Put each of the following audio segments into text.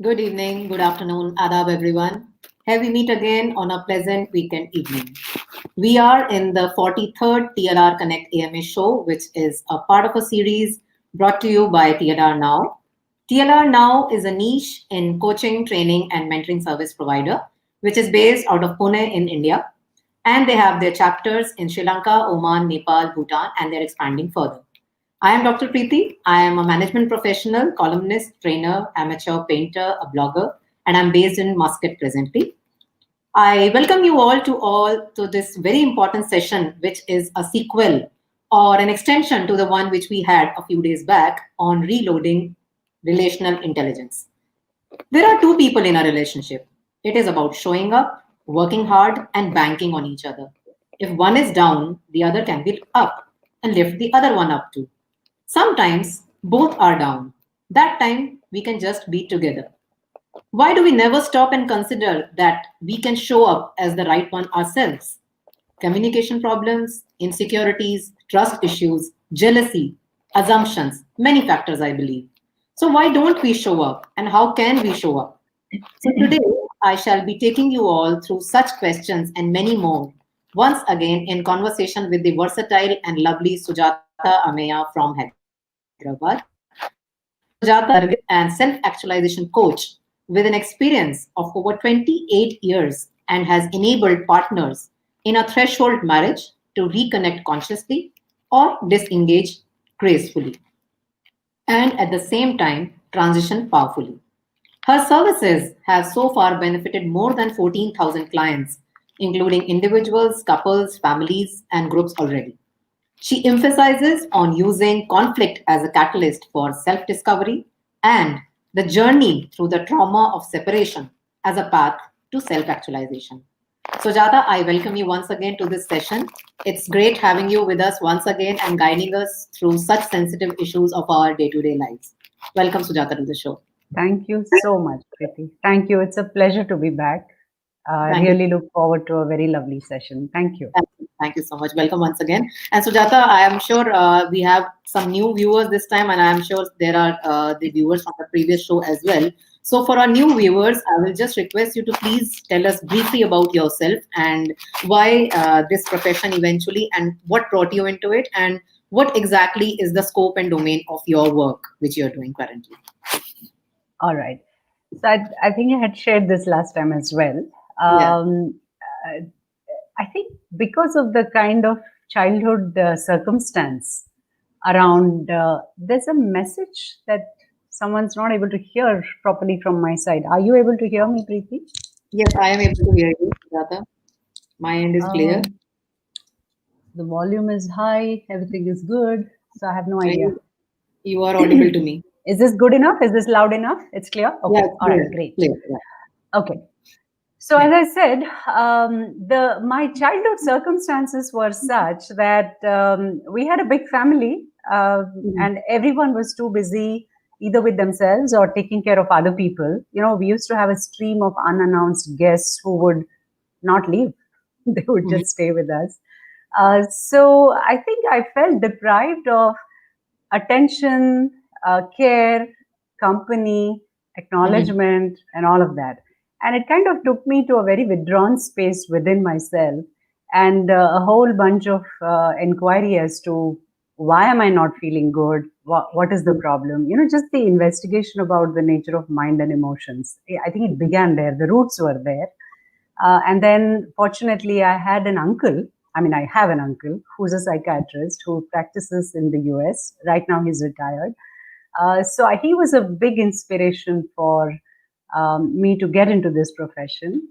Good evening, good afternoon, adab everyone. Here we meet again on a pleasant weekend evening. We are in the 43rd TLR Connect AMA show, which is a part of a series brought to you by TLR Now. TLR Now is a niche in coaching, training, and mentoring service provider, which is based out of Pune in India. And they have their chapters in Sri Lanka, Oman, Nepal, Bhutan, and they're expanding further. I am Dr. Preeti. I am a management professional, columnist, trainer, amateur painter, a blogger, and I'm based in Muscat presently. I welcome you all to this very important session, which is a sequel or an extension to the one which we had a few days back on reloading relational intelligence. There are two people in a relationship. It is about showing up, working hard, and banking on each other. If one is down, the other can be up and lift the other one up too. Sometimes both are down. That time we can just be together. Why do we never stop and consider that we can show up as the right one ourselves? Communication problems, insecurities, trust issues, jealousy, assumptions, many factors, I believe. So, why don't we show up and how can we show up? So, today I shall be taking you all through such questions and many more, once again in conversation with the versatile and lovely Sujata Ameya from Hyderabad. Sujata is a target and self actualization coach with an experience of over 28 years and has enabled partners in a threshold marriage to reconnect consciously or disengage gracefully and at the same time transition powerfully. Her services have so far benefited more than 14,000 clients, including individuals, couples, families, and groups already. She emphasizes on using conflict as a catalyst for self discovery and the journey through the trauma of separation as a path to self actualization. Sujata, I welcome you once again to this session. It's great having you with us once again and guiding us through such sensitive issues of our day to day lives. Welcome, Sujata, to the show. Thank you so much, Kriti. Thank you. It's a pleasure to be back. I Thank you. really look forward to a very lovely session. Thank you. Thank you so much. Welcome once again. And Sujata, I am sure we have some new viewers this time, and I am sure there are the viewers from the previous show as well. So, for our new viewers, I will just request you to please tell us briefly about yourself and why this profession eventually, and what brought you into it, and what exactly is the scope and domain of your work which you're doing currently. All right. So I think I had shared this last time as well. Yeah. Uh, I think because of the kind of childhood circumstance around, there's a message that someone's not able to hear properly from my side. Are you able to hear me, Preeti? Yes, I am able to hear you, Sujata. My end is clear. Um, the volume is high, everything is good, so I have no idea. You, you are audible to me. Is this good enough? Is this loud enough? It's clear? Yeah, Okay. it's All right. clear. Great. Clear. Yeah. Okay. So Yeah. as I said, the my childhood circumstances were such that we had a big family, Mhm. and everyone was too busy either with themselves or taking care of other people. You know, we used to have a stream of unannounced guests who would not leave; they would Mhm. just stay with us. So I think I felt deprived of attention, care, company, Mhm. acknowledgement, and all of that. And it kind of took me to a very withdrawn space within myself and a whole bunch of inquiry as to why am I not feeling good? What is the problem? You know, just the investigation about the nature of mind and emotions. I think it began there. The roots were there. And then, fortunately, I had an uncle. I mean, I have an uncle who's a psychiatrist who practices in the US. Right now, he's retired. So he was a big inspiration for me to get into this profession.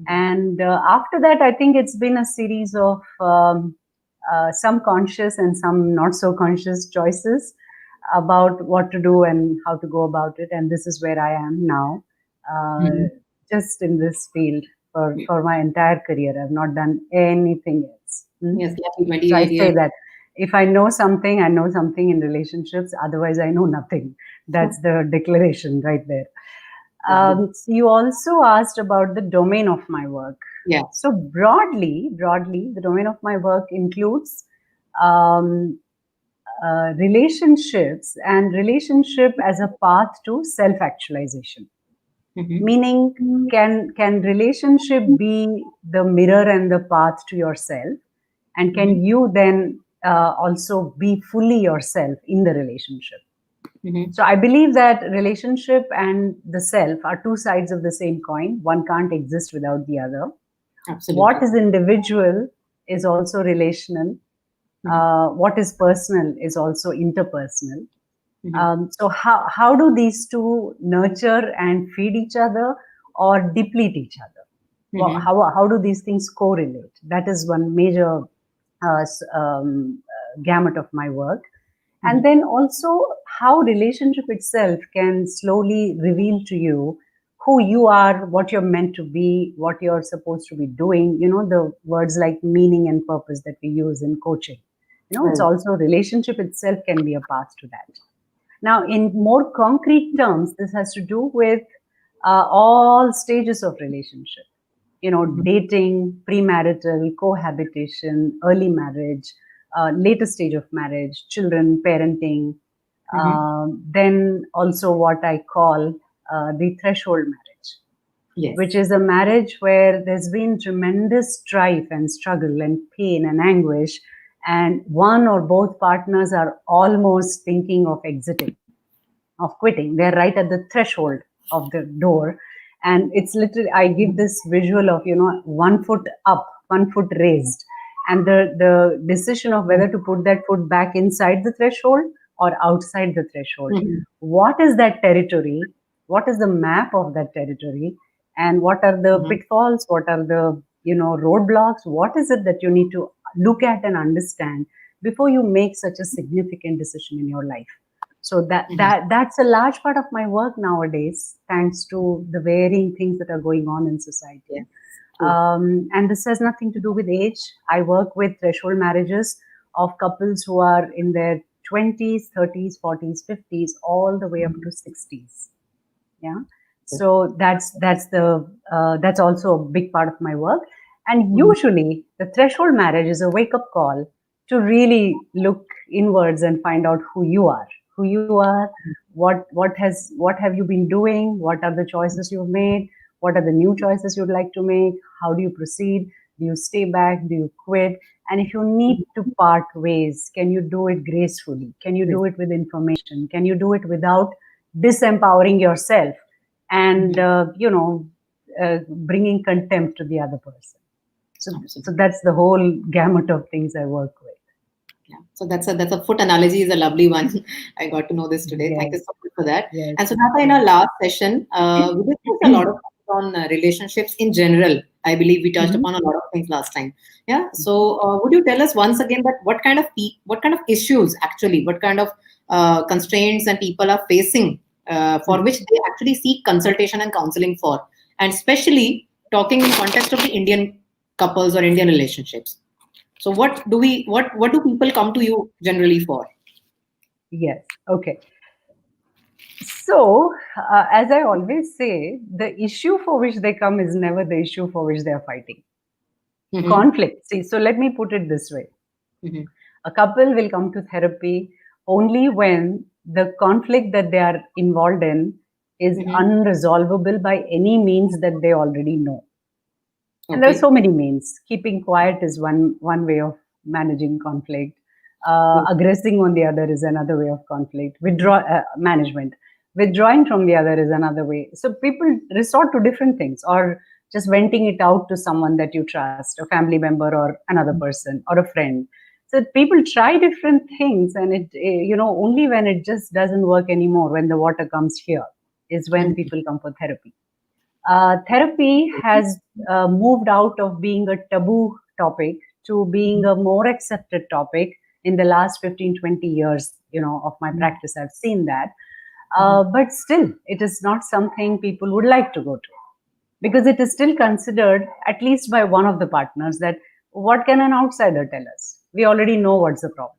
And after that, I think it's been a series of some conscious and some not so conscious choices about what to do and how to go about it. And this is where I am now, Mhm. just in this field for my entire career. I've not done anything else. Yes, lucky So I 28 say years. that if I know something, I know something in relationships. Otherwise, I know nothing. That's the declaration right there. Lovely. So you also asked about the domain of my work. Yeah. So broadly, the domain of my work includes um, relationships and relationship as a path to self-actualization. Meaning, can relationship be the mirror and the path to yourself, and can you then also be fully yourself in the relationship? So I believe that relationship and the self are two sides of the same coin. One can't exist without the other. Absolutely. What is individual is also relational. What is personal is also interpersonal. So how do these two nurture and feed each other or deplete each other? How do these things correlate? That is one major gamut of my work. And then also how relationship itself can slowly reveal to you who you are, what you're meant to be, what you're supposed to be doing. The words like meaning and purpose that we use in coaching. It's also relationship itself can be a path to that. Now, in more concrete terms, this has to do with all stages of relationship. Dating, premarital, cohabitation, early marriage, later stage of marriage, children, parenting, then also what I call the threshold marriage, which is a marriage where there's been tremendous strife and struggle and pain and anguish, and one or both partners are almost thinking of exiting, of quitting. They're right at the threshold of the door. And it's literally, I give this visual of, 1 foot up, 1 foot raised. And the decision of whether to put that foot back inside the threshold or outside the threshold. What is that territory? What is the map of that territory? And what are the pitfalls? What are the, roadblocks? What is it that you need to look at and understand before you make such a significant decision in your life? So that's a large part of my work nowadays, thanks to the varying things that are going on in society. And this has nothing to do with age. I work with threshold marriages of couples who are in their 20s, 30s, 40s, 50s, all the way up to 60s. Yeah. So that's also a big part of my work. And usually the threshold marriage is a wake-up call to really look inwards and find out who you are, what have you been doing, what are the choices you've made, what are the new choices you'd like to make, how do you proceed, do you stay back, do you quit, and if you need to part ways, can you do it gracefully, can you do it with information, can you do it without disempowering yourself and bringing contempt to the other person. So that's the whole gamut of things I work with. Yeah. So that's a foot analogy is a lovely one. I got to know this today. Yes. Thank you so much for that. Yes. And so now in our last session, we discussed a lot of on relationships in general. I believe we touched upon a lot of things last time. Yeah. So would you tell us once again that what kind of issues actually, what kind of constraints and people are facing for which they actually seek consultation and counseling for, and especially talking in context of the Indian couples or Indian relationships. So what do people come to you generally for? Yes. Okay. So, as I always say, the issue for which they come is never the issue for which they are fighting. Conflict. See, so let me put it this way. A couple will come to therapy only when the conflict that they are involved in is unresolvable by any means that they already know. And there are so many means. Keeping quiet is one way of managing conflict. Aggressing on the other is another way of conflict. Management. Withdrawing from the other is another way. So people resort to different things, or just venting it out to someone that you trust, a family member or another person or a friend. So people try different things, and it, only when it just doesn't work anymore, when the water comes here, is when people come for therapy. Therapy has moved out of being a taboo topic to being a more accepted topic in the last 15, 20 years, of my practice. I've seen that. But still, it is not something people would like to go to, because it is still considered, at least by one of the partners, that what can an outsider tell us? We already know what's the problem.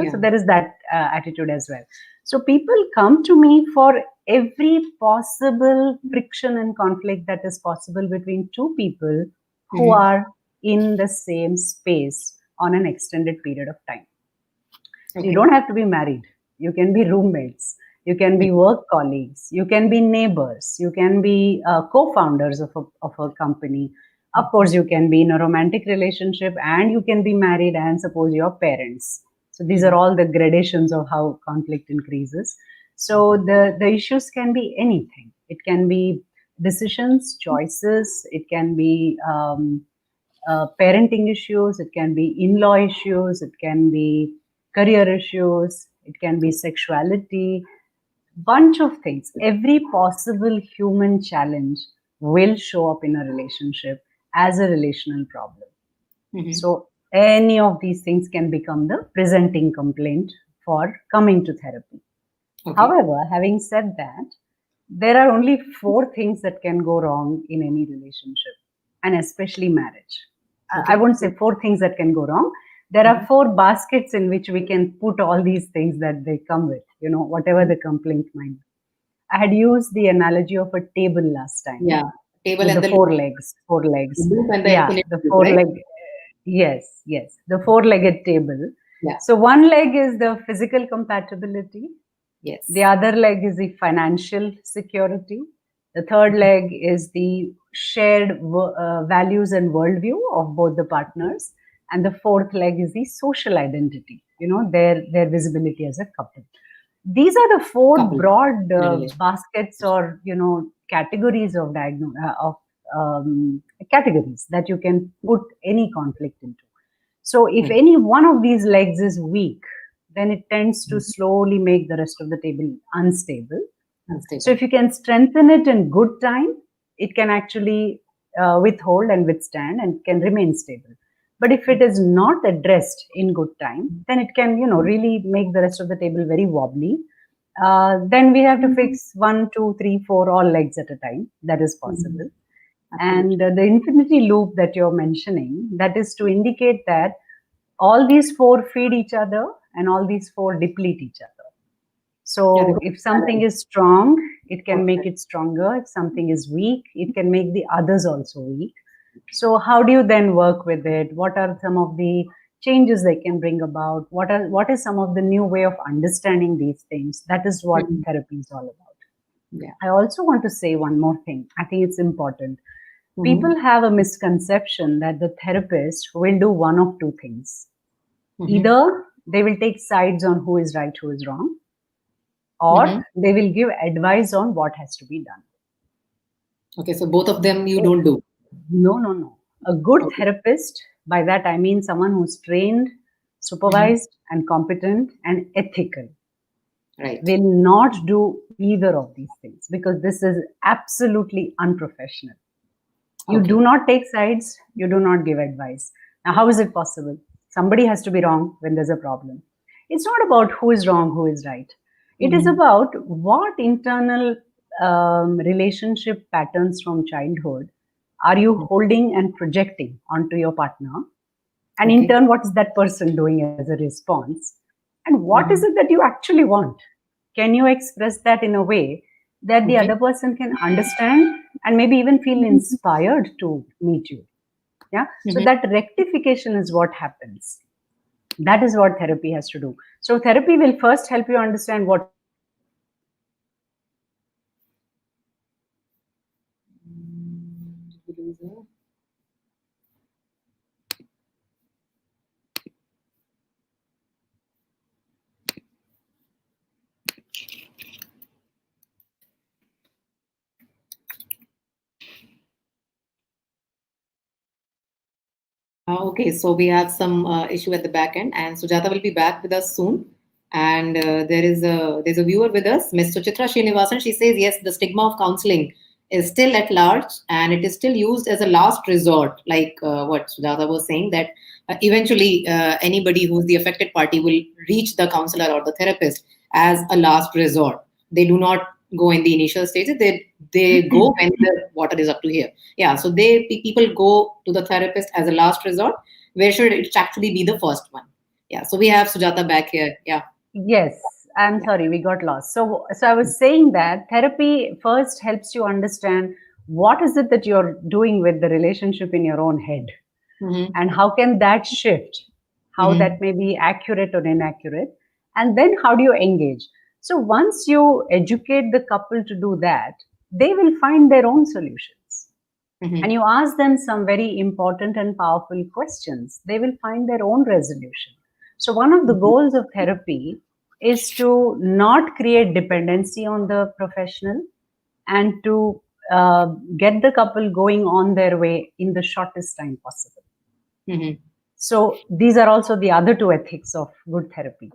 So there is that attitude as well. So people come to me for every possible friction and conflict that is possible between two people who are in the same space on an extended period of time. So you don't have to be married. You can be roommates. you can be work colleagues, you can be neighbors, you can be co-founders of a company. Of course, you can be in a romantic relationship and you can be married and suppose your parents. So these are all the gradations of how conflict increases. So the issues can be anything. It can be decisions, choices, it can be parenting issues, it can be in-law issues, it can be career issues, it can be sexuality, bunch of things. Every possible human challenge will show up in a relationship as a relational problem. Mhm. So any of these things can become the presenting complaint for coming to therapy. Okay. However, having said that, there are only four things that can go wrong in any relationship, and especially marriage. I Okay. won't say four things that can go wrong. There are four baskets in which we can put all these things that they come with, whatever the complaint might be. I had used the analogy of a table last time Yeah. Table with and the the four loop. legs, four legs. The loop and the Yeah, infinite the loop, four right? leg. Yes, yes, the four-legged table. Yeah. So one leg is the physical compatibility. Yes. The other leg is the financial security. The third leg is the shared values and worldview of both the partners. And the fourth leg is the social identity, their visibility as a couple. These are the four Couple broad in a relationship. baskets or, categories of categories that you can put any conflict into. So if any one of these legs is weak, then it tends to slowly make the rest of the table unstable. Unstable. So if you can strengthen it in good time, it can actually withhold and withstand and can remain stable. But if it is not addressed in good time, then it can, really make the rest of the table very wobbly. Then we have to fix 1, 2, 3, 4, all legs at a time. That is possible. And Absolutely. the infinity loop that you're mentioning, that is to indicate that all these four feed each other and all these four deplete each other. Yeah, So they if something is strong, it can make Okay. it stronger. If something is weak, it can make the others also weak. So how do you then work with it? What are some of the changes they can bring about? What is some of the new way of understanding these things? That is what Mhm. therapy is all about. Yeah. I also want to say one more thing. I think it's important. Mhm. People have a misconception that the therapist will do one of two things. Mhm. Either they will take sides on who is right, who is wrong, or Mhm. they will give advice on what has to be done. Okay, so both of them you Oh, don't do. no, no, no. A good Okay. therapist, by that I mean someone who's trained, Mhm. supervised, and competent and ethical, Right. will not do either of these things because this is absolutely unprofessional. You Okay. do not take sides, you do not give advice. Now, how is it possible? Somebody has to be wrong when there's a problem. It's not about who is wrong, who is right. It is Mhm. about what internal relationship patterns from childhood are you holding and projecting onto your partner? And in Okay. turn, what is that person doing as a response? And what is Mhm. it that you actually want? Can you express that in a way that the Okay. other person can understand and maybe even feel inspired to meet you? Yeah. So Mhm. that rectification is what happens. That is what therapy has to do. So therapy will first help you understand what Okay, so we have some issue at the back end, and Sujata will be back with us soon. And there's a viewer with us, Miss Suchitra Srinivasan. She says yes, the stigma of counseling is still at large, and it is still used as a last resort. Like what Sujata was saying, that eventually anybody who's the affected party will reach the counselor or the therapist as a last resort. They do not go in the initial stages. They go when the water is up to here. Yeah, so people go to the therapist as a last resort. Where should it actually be the first one? Yeah, so we have Sujata back here. Yeah. Yes, I'm Yeah. sorry, we got lost. So I was saying that therapy first helps you understand what is it that you're doing with the relationship in your own head, Mm-hmm. and how can that shift, how Mm-hmm. that may be accurate or inaccurate, and then how do you engage. So once you educate the couple to do that, they will find their own solutions. Mhm. And you ask them some very important and powerful questions, they will find their own resolution. So one of the goals of therapy is to not create dependency on the professional and to get the couple going on their way in the shortest time possible. Mhm. So these are also the other two ethics of good therapy.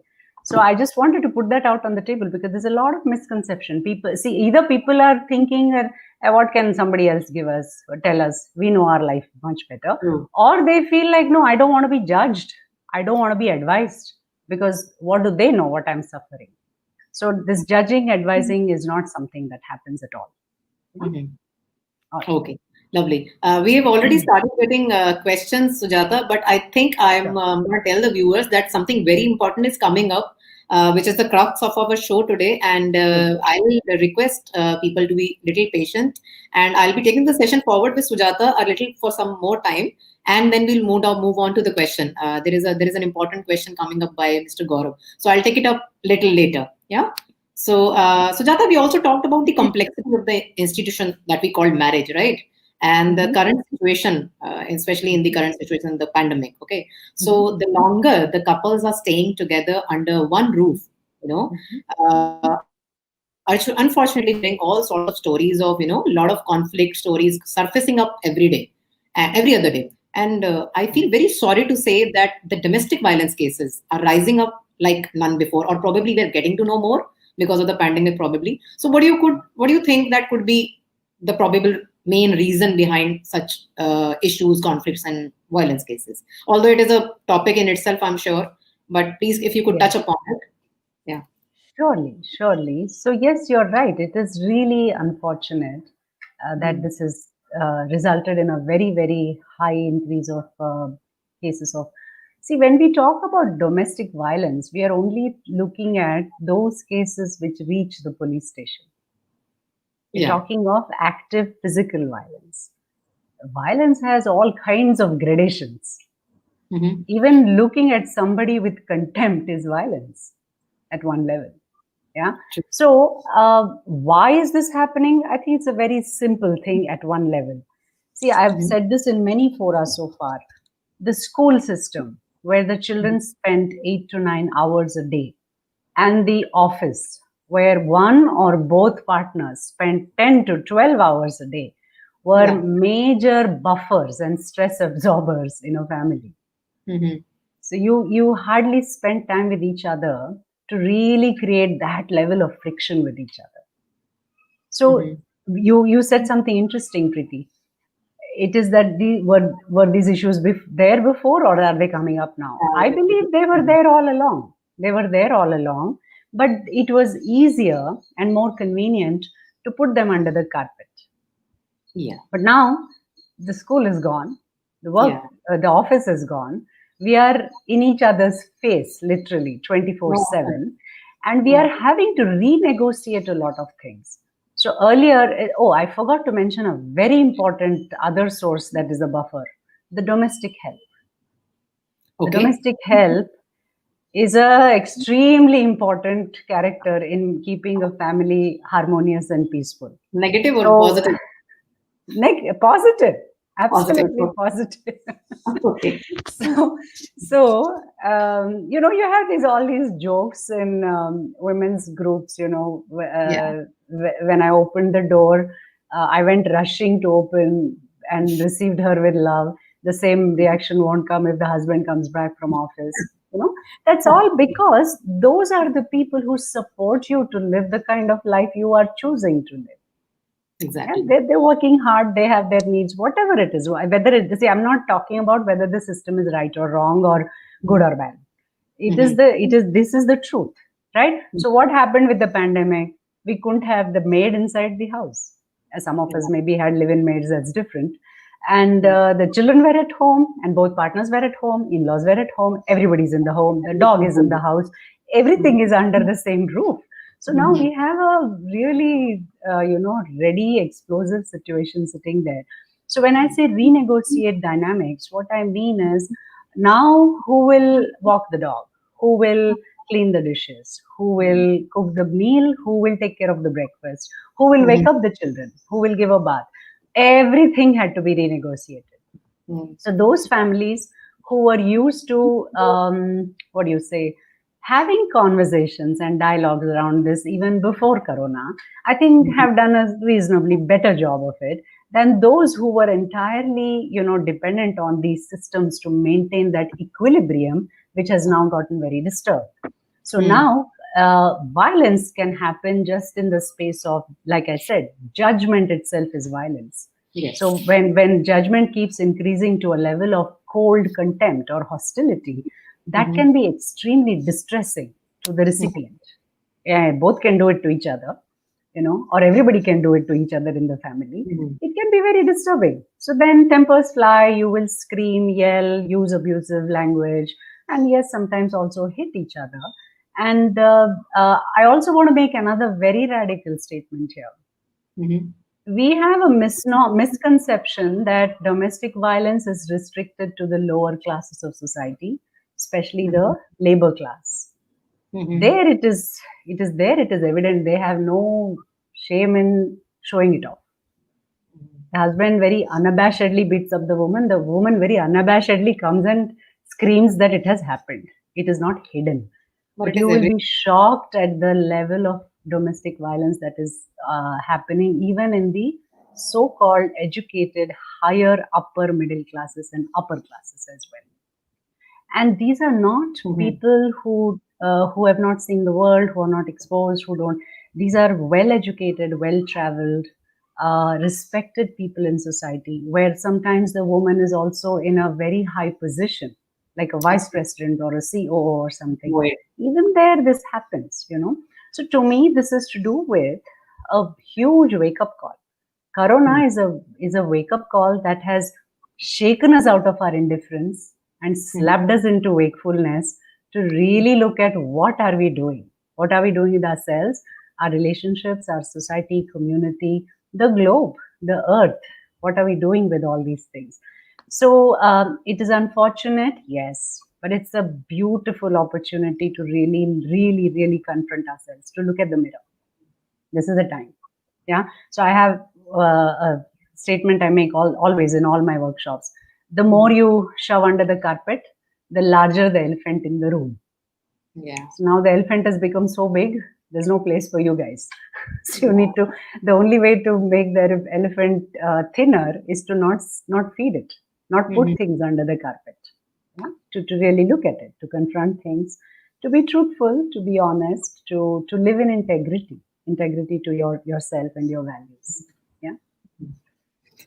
So I just wanted to put that out on the table because there's a lot of misconception. People see, either people are thinking that what can somebody else give us or tell us, we know our life much better, True. or they feel like, no, I don't want to be judged, I don't want to be advised, because what do they know what I'm suffering? So this judging, advising is not something that happens at all. Mhm. All right. Okay, lovely. We have already started getting questions, Sujata, but I think I'm Sure. going to tell the viewers that something very important is coming up, which is the crux of our show today. And I will request people to be little patient. And I'll be taking the session forward with Sujata a little for some more time, and then we'll move on to the question. There is an important question coming up by Mr. Gaurav, so I'll take it up little later. Yeah. So, Sujata, we also talked about the complexity of the institution that we called marriage, right? And the Mhm. current situation, especially in the current situation, the pandemic. Okay, Mhm. so the longer the couples are staying together under one roof, you know, Mhm. unfortunately, we're hearing all sorts of stories of, a lot of conflict stories surfacing up every day, every other day. And I feel very sorry to say that the domestic violence cases are rising up like none before, or probably we're getting to know more because of the pandemic, probably. So, what do you think that could be the probable main reason behind such issues, conflicts, and violence cases? Although it is a topic in itself, I'm sure, but please, if you could Yeah. touch upon it, yeah. Surely, surely. So, yes, you're right. It is really unfortunate that Mm. this has resulted in a very, very high increase of cases of. See, when we talk about domestic violence, we are only looking at those cases which reach the police station. We're Yeah. talking of active physical violence. Violence has all kinds of gradations. Mhm. Even looking at somebody with contempt is violence at one level. Yeah. True. So, why is this happening? I think it's a very simple thing at one level. See, I've Mhm. said this in many fora so far. The school system, where the children spend 8 to 9 hours a day, and the office, where one or both partners spend 10 to 12 hours a day, were Yeah. major buffers and stress absorbers in a family. Mhm. So you hardly spend time with each other to really create that level of friction with each other. So Mhm. you said something interesting, Preeti. It is that were these issues there before, or are they coming up now? I believe they were there all along. They were there all along, but it was easier and more convenient to put them under the carpet. Yeah. But now the school is gone, Yeah. the office is gone. We are in each other's face, literally Yeah. 24/7, and we Yeah. are having to renegotiate a lot of things. So earlier, oh, I forgot to mention a very important other source that is a buffer: the domestic help. The Okay. domestic help is a extremely important character in keeping a family harmonious and peaceful. Negative or So positive? Positive, Positive. absolutely positive. Okay. You have these all these jokes in women's groups. Yeah. When I opened the door, I went rushing to open and received her with love. The same reaction won't come if the husband comes back from office. That's all because those are the people who support you to live the kind of life you are choosing to live. Yeah, Exactly. they're working hard, they have their needs, whatever it is. Whether it, see, I'm not talking about whether the system is right or wrong or good or bad. Mhm. This is the truth, right? So what happened with the pandemic? We couldn't have the maid inside the house. Some of Yeah. us maybe had live-in maids, that's different. And Yeah. the children were at home, and both partners were at home, in-laws were at home, everybody's in the home, the dog is in the house, everything is under the same roof. So now Mhm. we have a really, ready explosive situation sitting there. So when I say renegotiate dynamics, what I mean is now who will walk the dog? Who will clean the dishes, who will cook the meal, who will take care of the breakfast, who will wake up the children, who will give a bath. Everything had to be renegotiated. Mm. So those families who were used to, what do you say, having conversations and dialogues around this even before Corona, I think have done a reasonably better job of it than those who were entirely, dependent on these systems to maintain that equilibrium, which has now gotten very disturbed. So now violence can happen just in the space of, like I said, judgment itself is violence. Yes. So when judgment keeps increasing to a level of cold contempt or hostility, that can be extremely distressing to the recipient. Yeah, both can do it to each other, or everybody can do it to each other in the family. It can be very disturbing. So then tempers fly, you will scream, yell, use abusive language, and yes, sometimes also hit each other. And I also want to make another very radical statement here. We have a misconception that domestic violence is restricted to the lower classes of society, especially the labor class. There it is evident they have no shame in showing it off. The husband very unabashedly beats up the woman very unabashedly comes and screams that it has happened. It is not hidden. But you will be shocked at the level of domestic violence that is happening even in the so-called educated higher upper middle classes and upper classes as well. And these are not people who have not seen the world, who are not exposed, who don't. These are well-educated, well-traveled, respected people in society, where sometimes the woman is also in a very high position, like a vice president or a COO or something. Right. Even there, this happens, So to me, this is to do with a huge wake-up call. Corona is a wake-up call that has shaken us out of our indifference and slapped us into wakefulness to really look at what are we doing? What are we doing with ourselves, our relationships, our society, community, the globe, the earth? What are we doing with all these things? So it is unfortunate, yes, but it's a beautiful opportunity to really, really, really confront ourselves, to look at the mirror. This is the time. Yeah. So I have a statement I make always in all my workshops. The more you shove under the carpet, the larger the elephant in the room. Yeah. So now the elephant has become so big, there's no place for you guys. So you need to, the only way to make the elephant thinner is to not feed it, not put things under the carpet. Yeah? To really look at it, to confront things, to be truthful, to be honest, to live in integrity to yourself and your values. Yeah.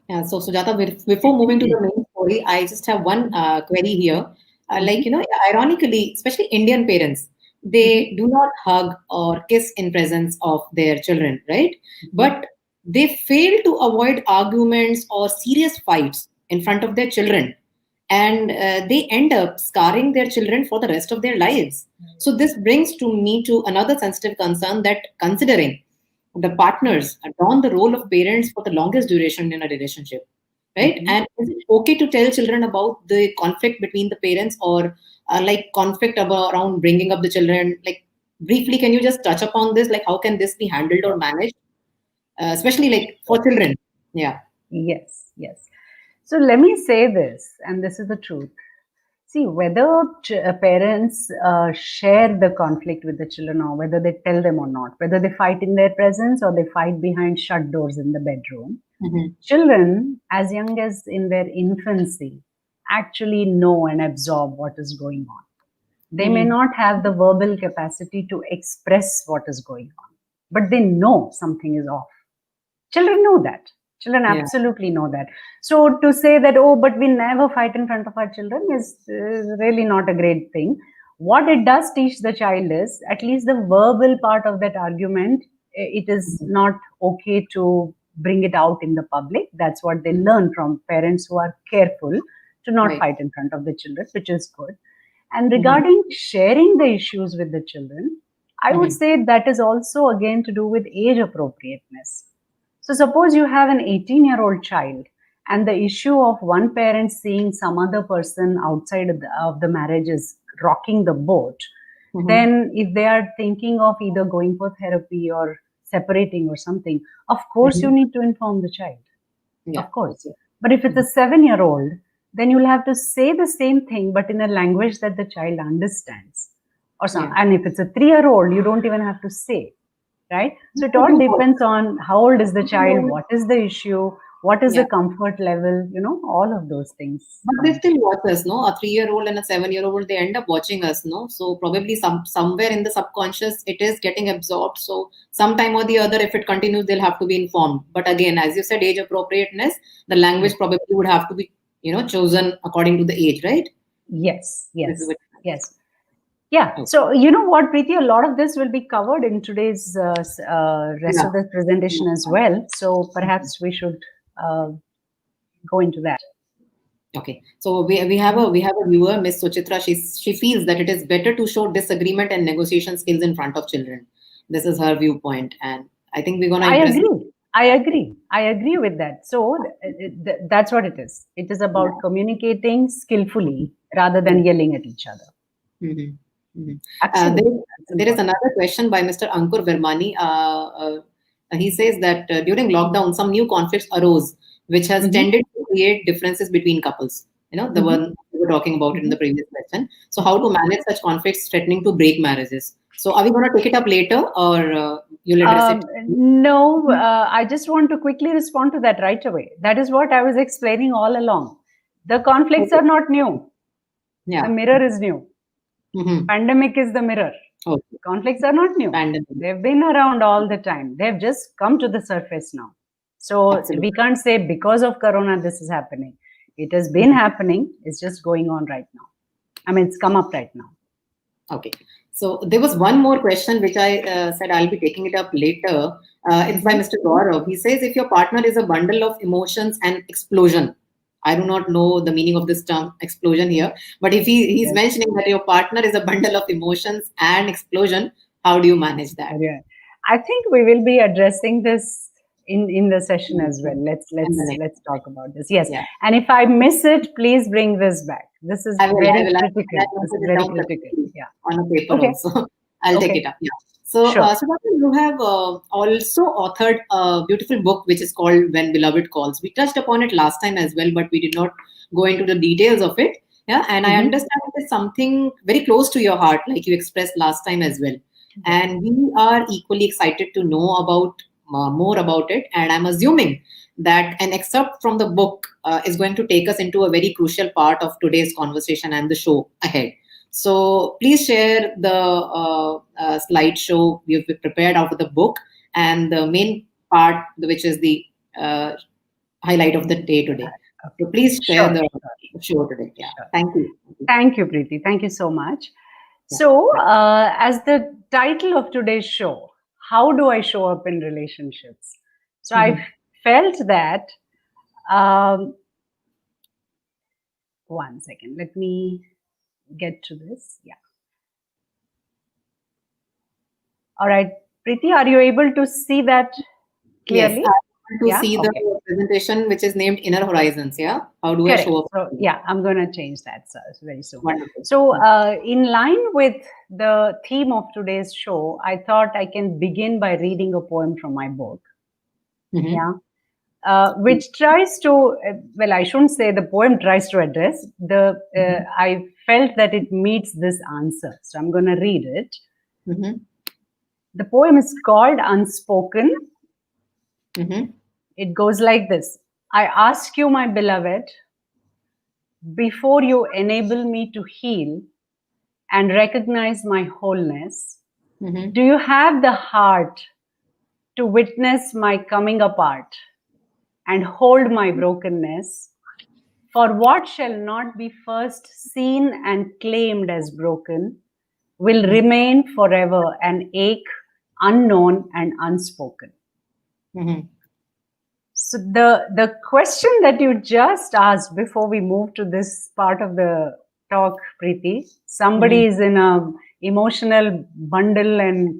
Yeah. So Sujata, before moving to the main story, I just have one query here. Ironically, especially Indian parents, they do not hug or kiss in presence of their children, right? But they fail to avoid arguments or serious fights in front of their children. And they end up scarring their children for the rest of their lives. So this brings me to another sensitive concern, that considering the partners adorn the role of parents for the longest duration in a relationship, right? And is it okay to tell children about the conflict between the parents, or conflict around bringing up the children? Like, briefly, can you just touch upon this? Like, how can this be handled or managed, especially like for children? Yeah. Yes. So let me say this, and this is the truth. See, whether parents share the conflict with the children, or whether they tell them or not, whether they fight in their presence or they fight behind shut doors in the bedroom, children, as young as in their infancy, actually know and absorb what is going on. They may not have the verbal capacity to express what is going on, but they know something is off. Children know that. Children absolutely know that. So to say that, oh, but we never fight in front of our children is really not a great thing. What it does teach the child is at least the verbal part of that argument. It is not okay to bring it out in the public. That's what they learn from parents who are careful to not fight in front of the children, which is good. And regarding sharing the issues with the children, I would say that is also again to do with age appropriateness. So suppose you have an 18-year-old child and the issue of one parent seeing some other person outside of the marriage is rocking the boat. then if they are thinking of either going for therapy or separating or something, of course you need to inform the child. Yeah. Of course. But if it's a 7-year-old, then you'll have to say the same thing, but in a language that the child understands. Or some, Yeah. and if it's a 3-year-old, you don't even have to say, right? So it all depends on how old is the child, what is the issue, what is the comfort level, all of those things. But they still watch us, no? A 3-year-old and a 7-year-old, they end up watching us, no? So probably somewhere in the subconscious, it is getting absorbed. So sometime or the other, if it continues, they'll have to be informed. But again, as you said, age appropriateness, the language probably would have to be, chosen according to the age, right? Yes. This is what- Yeah. Okay. So you know what, Preeti, a lot of this will be covered in today's rest of the presentation as well. So perhaps we should go into that. Okay, so we have a viewer, Miss Suchitra. She feels that it is better to show disagreement and negotiation skills in front of children. This is her viewpoint, and I think we're gonna. I agree with that. So that's what it is. It is about communicating skillfully rather than yelling at each other. There is another question by Mr. Ankur Vermani. He says that during lockdown, some new conflicts arose, which has tended to create differences between couples. The one we were talking about in the previous question. So, how to manage such conflicts threatening to break marriages? So, are we going to take it up later, or you'll address it? No, I just want to quickly respond to that right away. That is what I was explaining all along. The conflicts are not new. Yeah. The mirror is new. Pandemic is the mirror. Okay. Conflicts are not new. They've been around all the time. They've just come to the surface now. So we can't say because of Corona this is happening. It has been happening. It's just going on right now. I mean, it's come up right now. Okay. So there was one more question which I said I'll be taking it up later. It's by Mr. Gaurav. He says, if your partner is a bundle of emotions and explosion, I do not know the meaning of this term explosion here, but if he's mentioning that your partner is a bundle of emotions and explosion, how do you manage that? Yeah. I think we will be addressing this in the session as well. Let's talk about this. Yes. Yeah. And if I miss it, please bring this back. This is very critical. This is very critical. Yeah. On a paper also. I'll take it up. Yeah. So, Subhasan, you have also authored a beautiful book which is called When Beloved Calls. We touched upon it last time as well, but we did not go into the details of it. Yeah, and I understand it is something very close to your heart, like you expressed last time as well. And we are equally excited to know about more about it. And I'm assuming that an excerpt from the book is going to take us into a very crucial part of today's conversation and the show ahead. So please share the slideshow you've prepared out of the book and the main part, which is the highlight of the day today. So please share the show today. Yeah. Thank you. Thank you, Preeti. Thank you so much. So, as the title of today's show, how do I show up in relationships? So I felt that, one second, let me get to this. Yeah. All right, Preeti, are you able to see that clearly? Yes, see the presentation which is named Inner Horizons. Yeah. How do I show up? So, yeah, I'm going to change that very soon. Wonderful. So in line with the theme of today's show, I thought I can begin by reading a poem from my book. Yeah. Which tries to, well, I shouldn't say the poem tries to address I felt that it meets this answer. So I'm going to read it. The poem is called Unspoken. It goes like this. I ask you, my beloved, before you enable me to heal and recognize my wholeness, do you have the heart to witness my coming apart and hold my brokenness? For what shall not be first seen and claimed as broken will remain forever an ache unknown and unspoken. So the question that you just asked before we move to this part of the talk, Preeti, somebody is in a emotional bundle and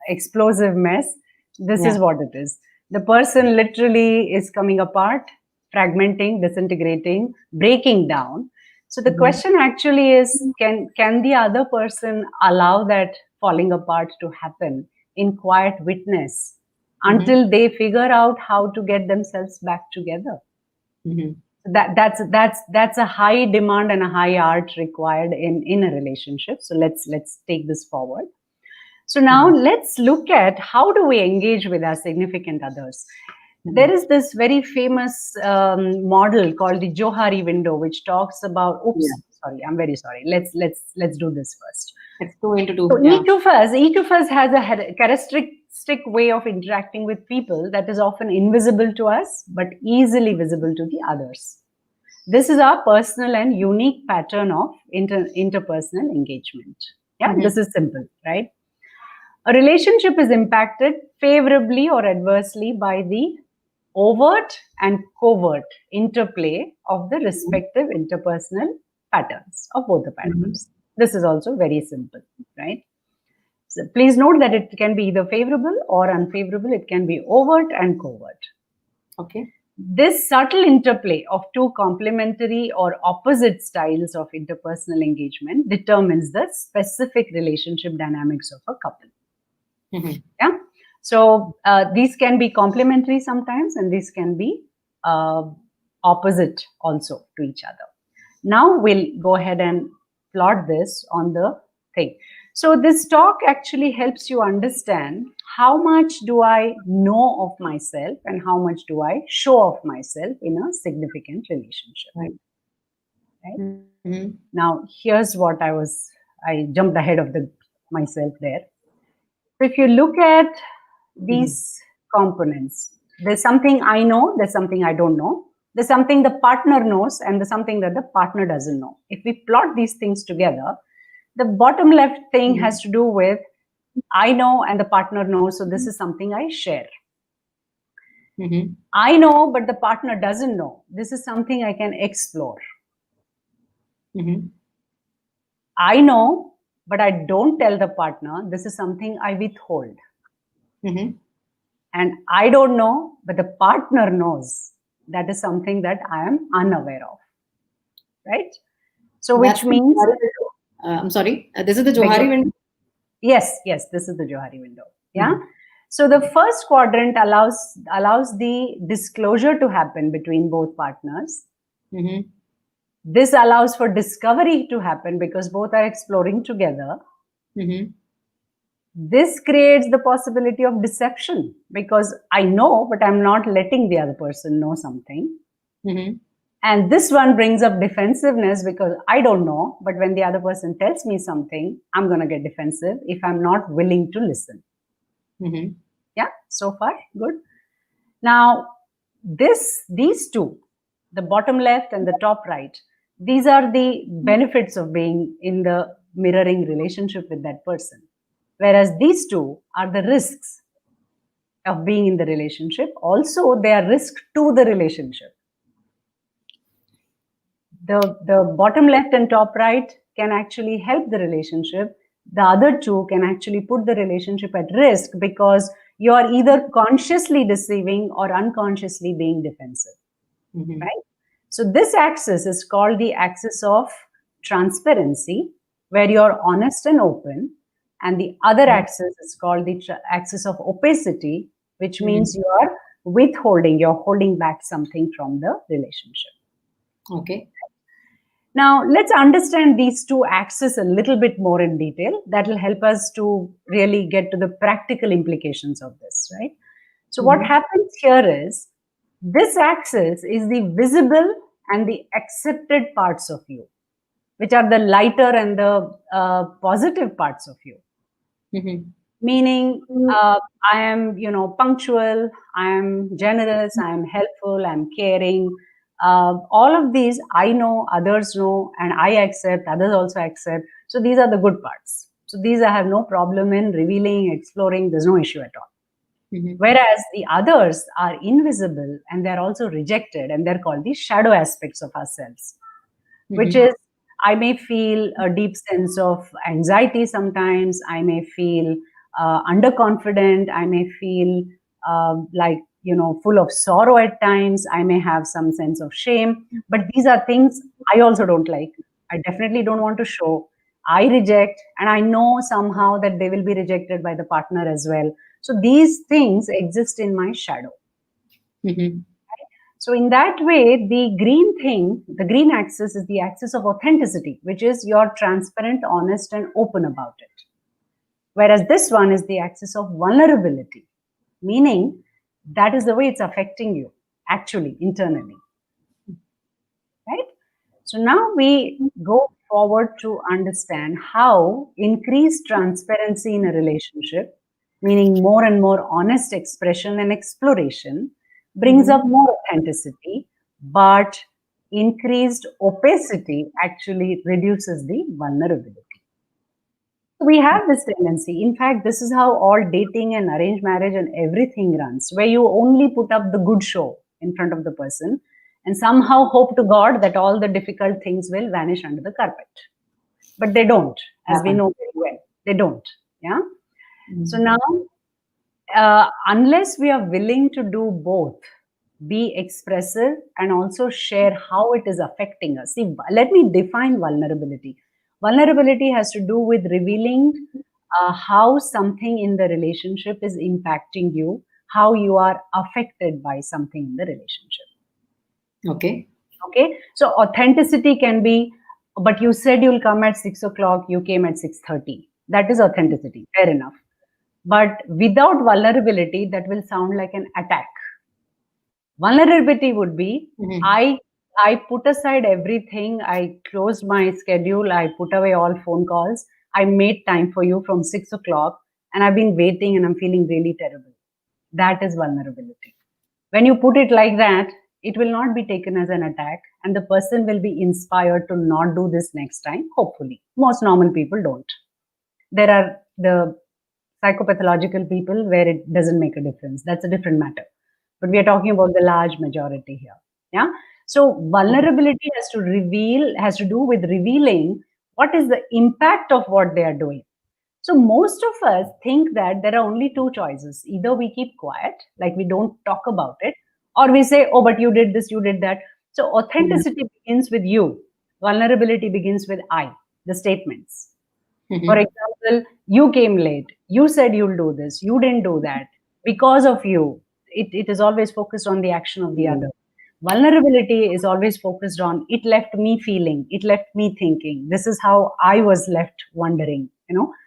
explosive mess. This is what it is. The person literally is coming apart, fragmenting, disintegrating, breaking down. So the question actually is, can the other person allow that falling apart to happen in quiet witness until they figure out how to get themselves back together? That's a high demand and a high art required in a relationship. So let's take this forward. So now let's look at how do we engage with our significant others. There is this very famous model called the Johari window, which talks about. Sorry, I'm very sorry. Let's do this first. Let's go into two. So each of us has a characteristic way of interacting with people that is often invisible to us, but easily visible to the others. This is our personal and unique pattern of interpersonal engagement. Yeah, this is simple, right? A relationship is impacted favorably or adversely by the overt and covert interplay of the respective interpersonal patterns of both the patterns. This is also very simple, right? So please note that it can be either favorable or unfavorable. It can be overt and covert. Okay. This subtle interplay of two complementary or opposite styles of interpersonal engagement determines the specific relationship dynamics of a couple. Yeah. So these can be complementary sometimes, and these can be opposite also to each other. Now we'll go ahead and plot this on the thing. So this talk actually helps you understand how much do I know of myself and how much do I show off myself in a significant relationship. Right? Now here's what I jumped ahead of myself there. So if you look at these components, there's something I know, there's something I don't know, there's something the partner knows, and there's something that the partner doesn't know. If we plot these things together, the bottom left thing has to do with I know and the partner knows, so this is something I share. I know, but the partner doesn't know. This is something I can explore. I know, but I don't tell the partner. This is something I withhold. And I don't know, but the partner knows. That is something that I am unaware of. Right? So which means... I'm sorry, this is the Johari window? Yes, this is the Johari window. Yeah. So the first quadrant allows the disclosure to happen between both partners. This allows for discovery to happen because both are exploring together. This creates the possibility of deception because I know, but I'm not letting the other person know something. And this one brings up defensiveness because I don't know, but when the other person tells me something, I'm going to get defensive if I'm not willing to listen. Yeah, so far, good. Now, these two, the bottom left and the top right, these are the benefits of being in the mirroring relationship with that person. Whereas these two are the risks of being in the relationship. Also, they are risk to the relationship. The bottom left and top right can actually help the relationship. The other two can actually put the relationship at risk because you are either consciously deceiving or unconsciously being defensive. Right? So this axis is called the axis of transparency, where you're honest and open. And the other axis is called the axis of opacity, which means you are withholding, you're holding back something from the relationship. Okay. Now, let's understand these two axes a little bit more in detail. That will help us to really get to the practical implications of this, right? So what happens here is, this axis is the visible and the accepted parts of you, which are the lighter and the positive parts of you. Meaning, I am, punctual, I am generous, I am helpful, I am caring. All of these I know, others know, and I accept, others also accept. So these are the good parts. So these I have no problem in revealing, exploring, there's no issue at all. Whereas the others are invisible and they're also rejected, and they're called the shadow aspects of ourselves, which is, I may feel a deep sense of anxiety sometimes, I may feel underconfident, I may feel like full of sorrow at times. I may have some sense of shame, but these are things I also don't like. I definitely don't want to show. I reject, and I know somehow that they will be rejected by the partner as well. So these things exist in my shadow. Mhm. So in that way, the green axis is the axis of authenticity, which is you're transparent, honest, and open about it. Whereas this one is the axis of vulnerability, meaning that is the way it's affecting you actually internally. Right? So now we go forward to understand how increased transparency in a relationship, meaning more and more honest expression and exploration, brings up more authenticity, but increased opacity actually reduces the vulnerability. We have this tendency. In fact, this is how all dating and arranged marriage and everything runs, where you only put up the good show in front of the person and somehow hope to God that all the difficult things will vanish under the carpet. But they don't, as we know very well. They don't. Yeah. So now, unless we are willing to do both, be expressive and also share how it is affecting us. See, let me define vulnerability. Vulnerability has to do with revealing how something in the relationship is impacting you, how you are affected by something in the relationship. Okay. Okay, so authenticity can be, but you said you'll come at 6 o'clock, you came at 6:30. That is authenticity, fair enough. But without vulnerability, that will sound like an attack. Vulnerability would be I put aside everything, I closed my schedule, I put away all phone calls, I made time for you from 6 o'clock, and I've been waiting and I'm feeling really terrible. That is vulnerability. When you put it like that, it will not be taken as an attack, and the person will be inspired to not do this next time, hopefully. Most normal people don't. There are the psychopathological people where it doesn't make a difference. That's a different matter. But we are talking about the large majority here. Yeah. So vulnerability has to do with revealing what is the impact of what they are doing. So most of us think that there are only two choices. Either we keep quiet, like we don't talk about it, or we say, oh, but you did this, you did that. So authenticity begins with you. Vulnerability begins with I, the statements. For example, you came late. You said you'll do this. You didn't do that. Because of you, it is always focused on the action of the other. Vulnerability is always focused on it left me feeling, it left me thinking. This is how I was left wondering.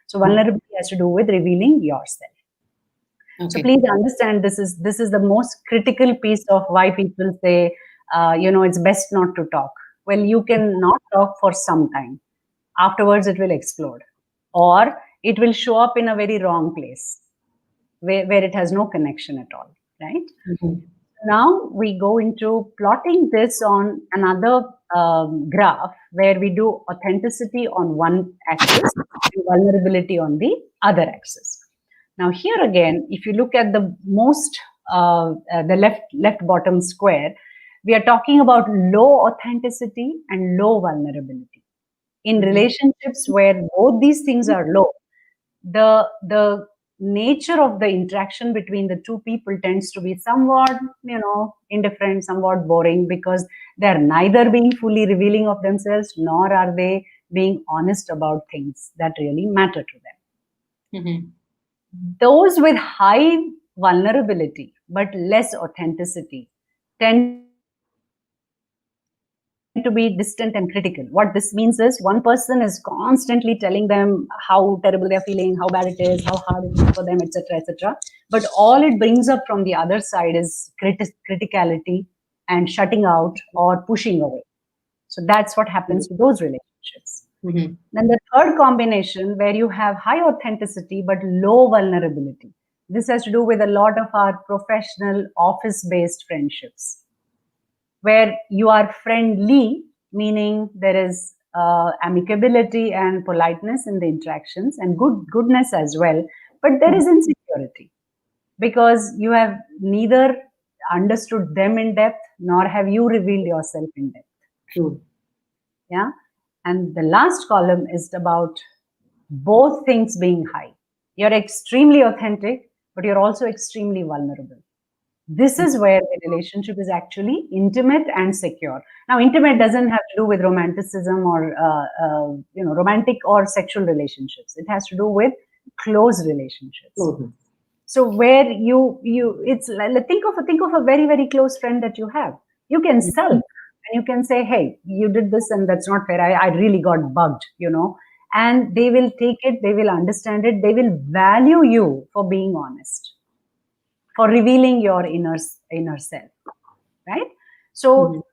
So vulnerability has to do with revealing yourself. So please understand this is the most critical piece of why people say, it's best not to talk. Well, you can not talk for some time. Afterwards, it will explode, or it will show up in a very wrong place where it has no connection at all, right? Now we go into plotting this on another graph where we do authenticity on one axis and vulnerability on the other axis. Now here again, if you look at the the left bottom square, we are talking about low authenticity and low vulnerability. In relationships where both these things are low, the nature of the interaction between the two people tends to be somewhat indifferent, somewhat boring, because they're neither being fully revealing of themselves nor are they being honest about things that really matter to them. Those with high vulnerability but less authenticity tend to be distant and critical. What this means is one person is constantly telling them how terrible they're feeling, how bad it is, how hard it is for them, etc., etc. But all it brings up from the other side is criticality and shutting out or pushing away. So that's what happens to those relationships. Then the third combination, where you have high authenticity but low vulnerability. This has to do with a lot of our professional office-based friendships, where you are friendly, meaning there is amicability and politeness in the interactions and goodness as well, but there is insecurity because you have neither understood them in depth nor have you revealed yourself in depth. True. Yeah. And the last column is about both things being high. You're extremely authentic, but you're also extremely vulnerable. This is where the relationship is actually intimate and secure. Now, intimate doesn't have to do with romanticism or romantic or sexual relationships. It has to do with close relationships. Mhm. So where you it's like, think of a very very close friend that you have. You can sulk and you can say, hey, you did this and that's not fair. I really got bugged, and they will take it, they will understand it, they will value you for being honest, for revealing your inner self, right? Mhm. So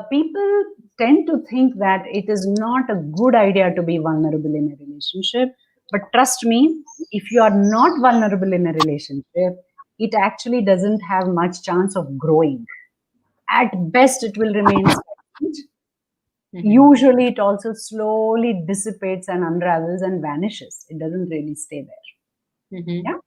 people tend to think that it is not a good idea to be vulnerable in a relationship. But trust me, if you are not vulnerable in a relationship, it actually doesn't have much chance of growing. At best, it will remain stagnant. Mhm. Usually, it also slowly dissipates and unravels and vanishes. It doesn't really stay there. Mhm. Yeah.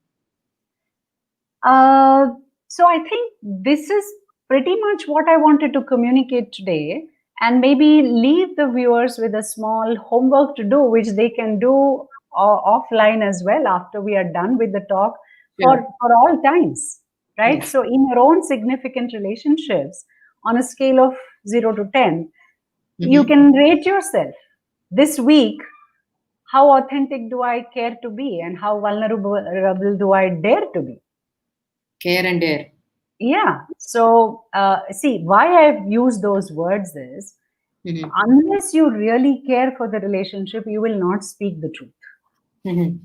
So I think this is pretty much what I wanted to communicate today, and maybe leave the viewers with a small homework to do, which they can do offline as well after we are done with the talk, Sure. for all times, right? Yes. So in your own significant relationships, on a scale of 0 to 10, you Mhm. can rate yourself this week. How authentic do I care to be, and how vulnerable do I dare to be? Care and dare. Yeah. So, see, why I've used those words is, Mhm. unless you really care for the relationship, you will not speak the truth. Mhm.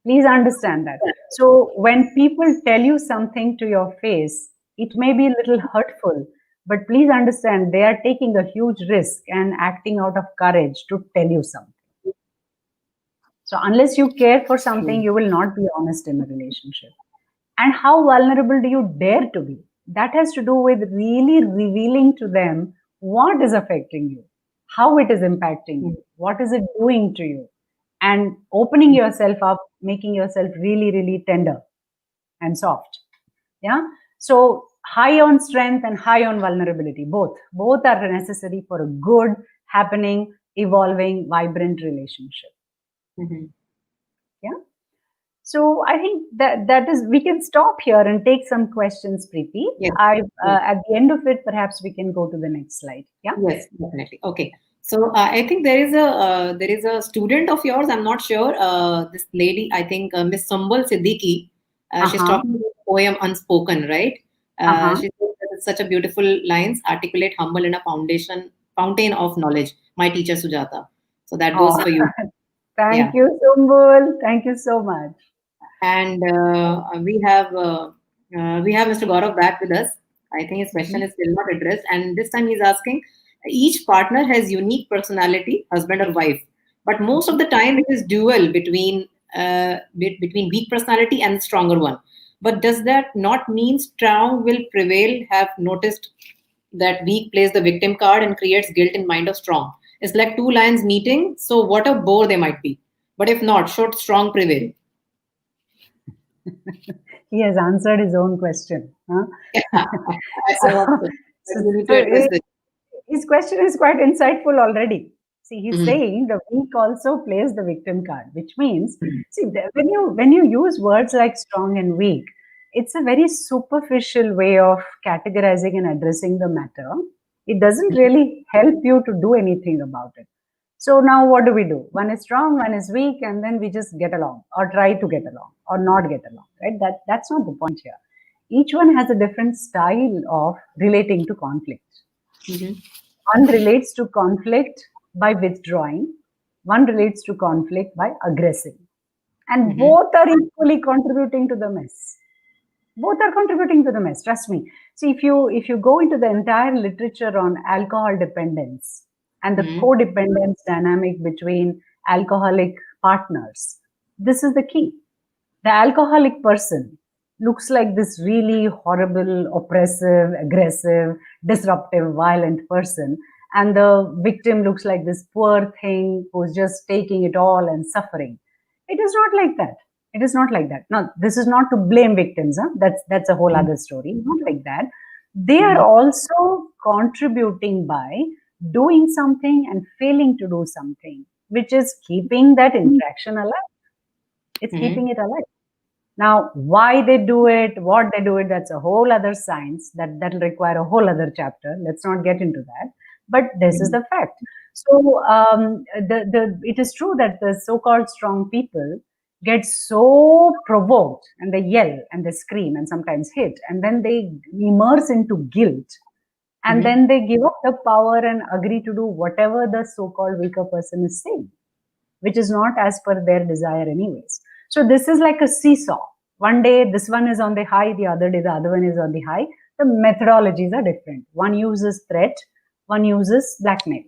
Please understand that. So, when people tell you something to your face, it may be a little hurtful, but please understand they are taking a huge risk and acting out of courage to tell you something. So, unless you care for something, True. you will not be honest in a relationship. And how vulnerable do you dare to be? That has to do with really revealing to them what is affecting you, how it is impacting Mhm. you, what is it doing to you, and opening yourself up, making yourself really, really tender and soft. Yeah. So high on strength and high on vulnerability, both are necessary for a good, happening, evolving, vibrant relationship. Mhm. Yeah. So I think that is, we can stop here and take some questions, Preeti. Yes. I Yes. At the end of it, perhaps we can go to the next slide. Yeah. Yes, definitely. Okay. So I think there is a student of yours. I'm not sure. This lady, I think Miss Sambal Siddiqui. Uh She's huh. talking about the poem Unspoken, right? Uh huh. She says that it's such a beautiful lines, articulate, humble in a fountain of knowledge. My teacher Sujata. So that Oh, goes for you. thank Yeah. you, Sumbul. Thank you so much. And we have Mr. Gaurav back with us. I think his question Mhm. is still not addressed, and this time he's asking: each partner has unique personality, husband or wife, but most of the time it is dual between weak personality and stronger one. But does that not mean strong will prevail? Have noticed that weak plays the victim card and creates guilt in mind of strong. It's like two lions meeting. So what a bore they might be. But if not, should strong prevail? He has answered his own question. Huh? Yeah, I so, hope so. But so, you need so to address this. his question is quite insightful already. See, he's Mhm. saying the weak also plays the victim card, which means, see, when you use words like strong and weak, it's a very superficial way of categorizing and addressing the matter. It doesn't really help you to do anything about it. So now what do we do? One is strong, one is weak, and then we just get along or try to get along or not get along, right? That's not the point here. Each one has a different style of relating to conflict. Mhm. One relates to conflict by withdrawing, one relates to conflict by aggressing. And Mhm. both are equally contributing to the mess. Both are contributing to the mess, trust me. See, if you go into the entire literature on alcohol dependence and the Mhm. codependence dynamic between alcoholic partners, this is the key. The alcoholic person looks like this really horrible, oppressive, aggressive, disruptive, violent person. And the victim looks like this poor thing who's just taking it all and suffering. It is not like that. It is not like that. Now, this is not to blame victims. Huh? That's a whole Mhm. other story. Not like that. They are Mhm. also contributing by doing something and failing to do something, which is keeping that interaction alive. It's Mhm. keeping it alive. Now, why they do it, what they do it, that's a whole other science that'll require a whole other chapter. Let's not get into that. But this is the fact. So it is true that the so-called strong people get so provoked and they yell and they scream and sometimes hit, and then they immerse into guilt, and then they give up the power and agree to do whatever the so-called weaker person is saying, which is not as per their desire anyways. So this is like a seesaw. One day this one is on the high, the other day the other one is on the high. The methodologies are different. One uses threat, one uses blackmail.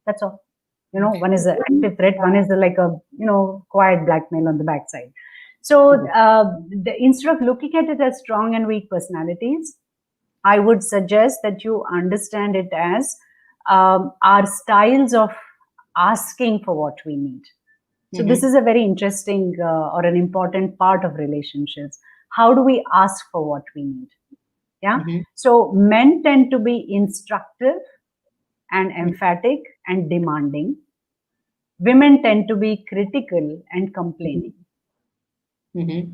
That's all. One is an active threat, one is like a quiet blackmail on the backside. So instead of looking at it as strong and weak personalities, I would suggest that you understand it as our styles of asking for what we need. So this is a very interesting or an important part of relationships. How do we ask for what we need? Yeah. So men tend to be instructive and emphatic and demanding. Women tend to be critical and complaining. Okay?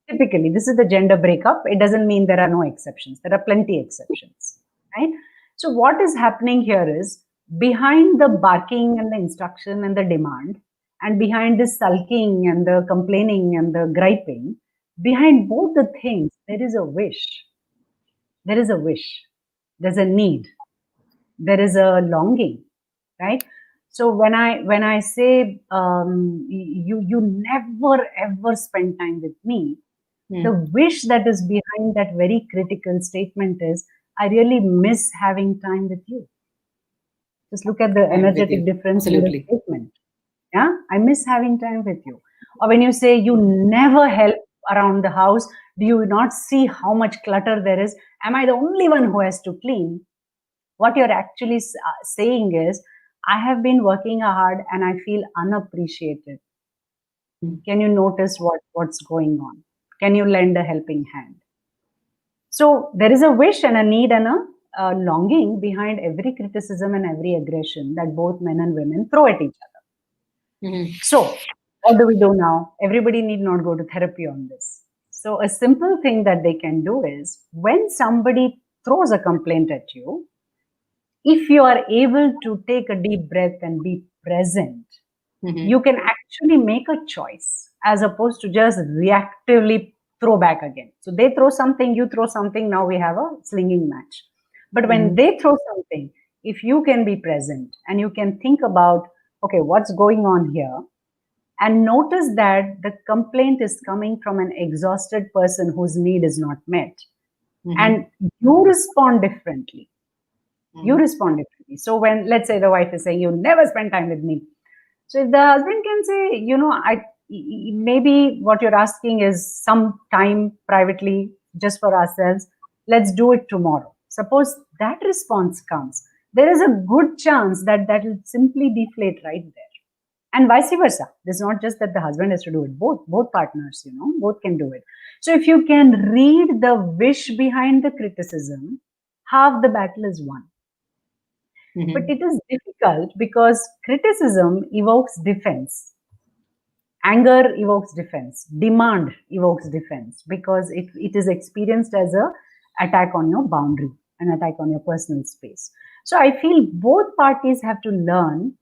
Typically, this is the gender breakup. It doesn't mean there are no exceptions. There are plenty exceptions, right? So what is happening here is, behind the barking and the instruction and the demand, and behind the sulking and the complaining and the griping, behind both the things, there is a wish. There is a wish. There's a need. There is a longing, right? So when I say you never ever spend time with me, the wish that is behind that very critical statement is, I really miss having time with you. Just look at the energetic difference in the statement. Yeah, I miss having time with you. Or when you say you never help around the house, do you not see how much clutter there is? Am I the only one who has to clean? What you're actually saying is, I have been working hard and I feel unappreciated. Can you notice what's going on? Can you lend a helping hand? So there is a wish and a need and a longing behind every criticism and every aggression that both men and women throw at each other. So what do we do now? Everybody need not go to therapy on this. So a simple thing that they can do is, when somebody throws a complaint at you, if you are able to take a deep breath and be present, you can actually make a choice as opposed to just reactively throw back again. So they throw something, you throw something, now we have a slinging match. But when they throw something, if you can be present and you can think about, okay, what's going on here, and notice that the complaint is coming from an exhausted person whose need is not met, and you respond differently. You respond differently. So when, let's say, the wife is saying, you never spend time with me. So if the husband can say, maybe what you're asking is some time privately just for ourselves, let's do it tomorrow. Suppose that response comes, there is a good chance that will simply deflate right there. And vice versa. It's not just that the husband has to do it, both partners, both can do it. So if you can read the wish behind the criticism, half the battle is won. But it is difficult because criticism evokes defense. Anger evokes defense. Demand evokes defense, because it is experienced as an attack on your boundary, an attack on your personal space. So I feel both parties have to learn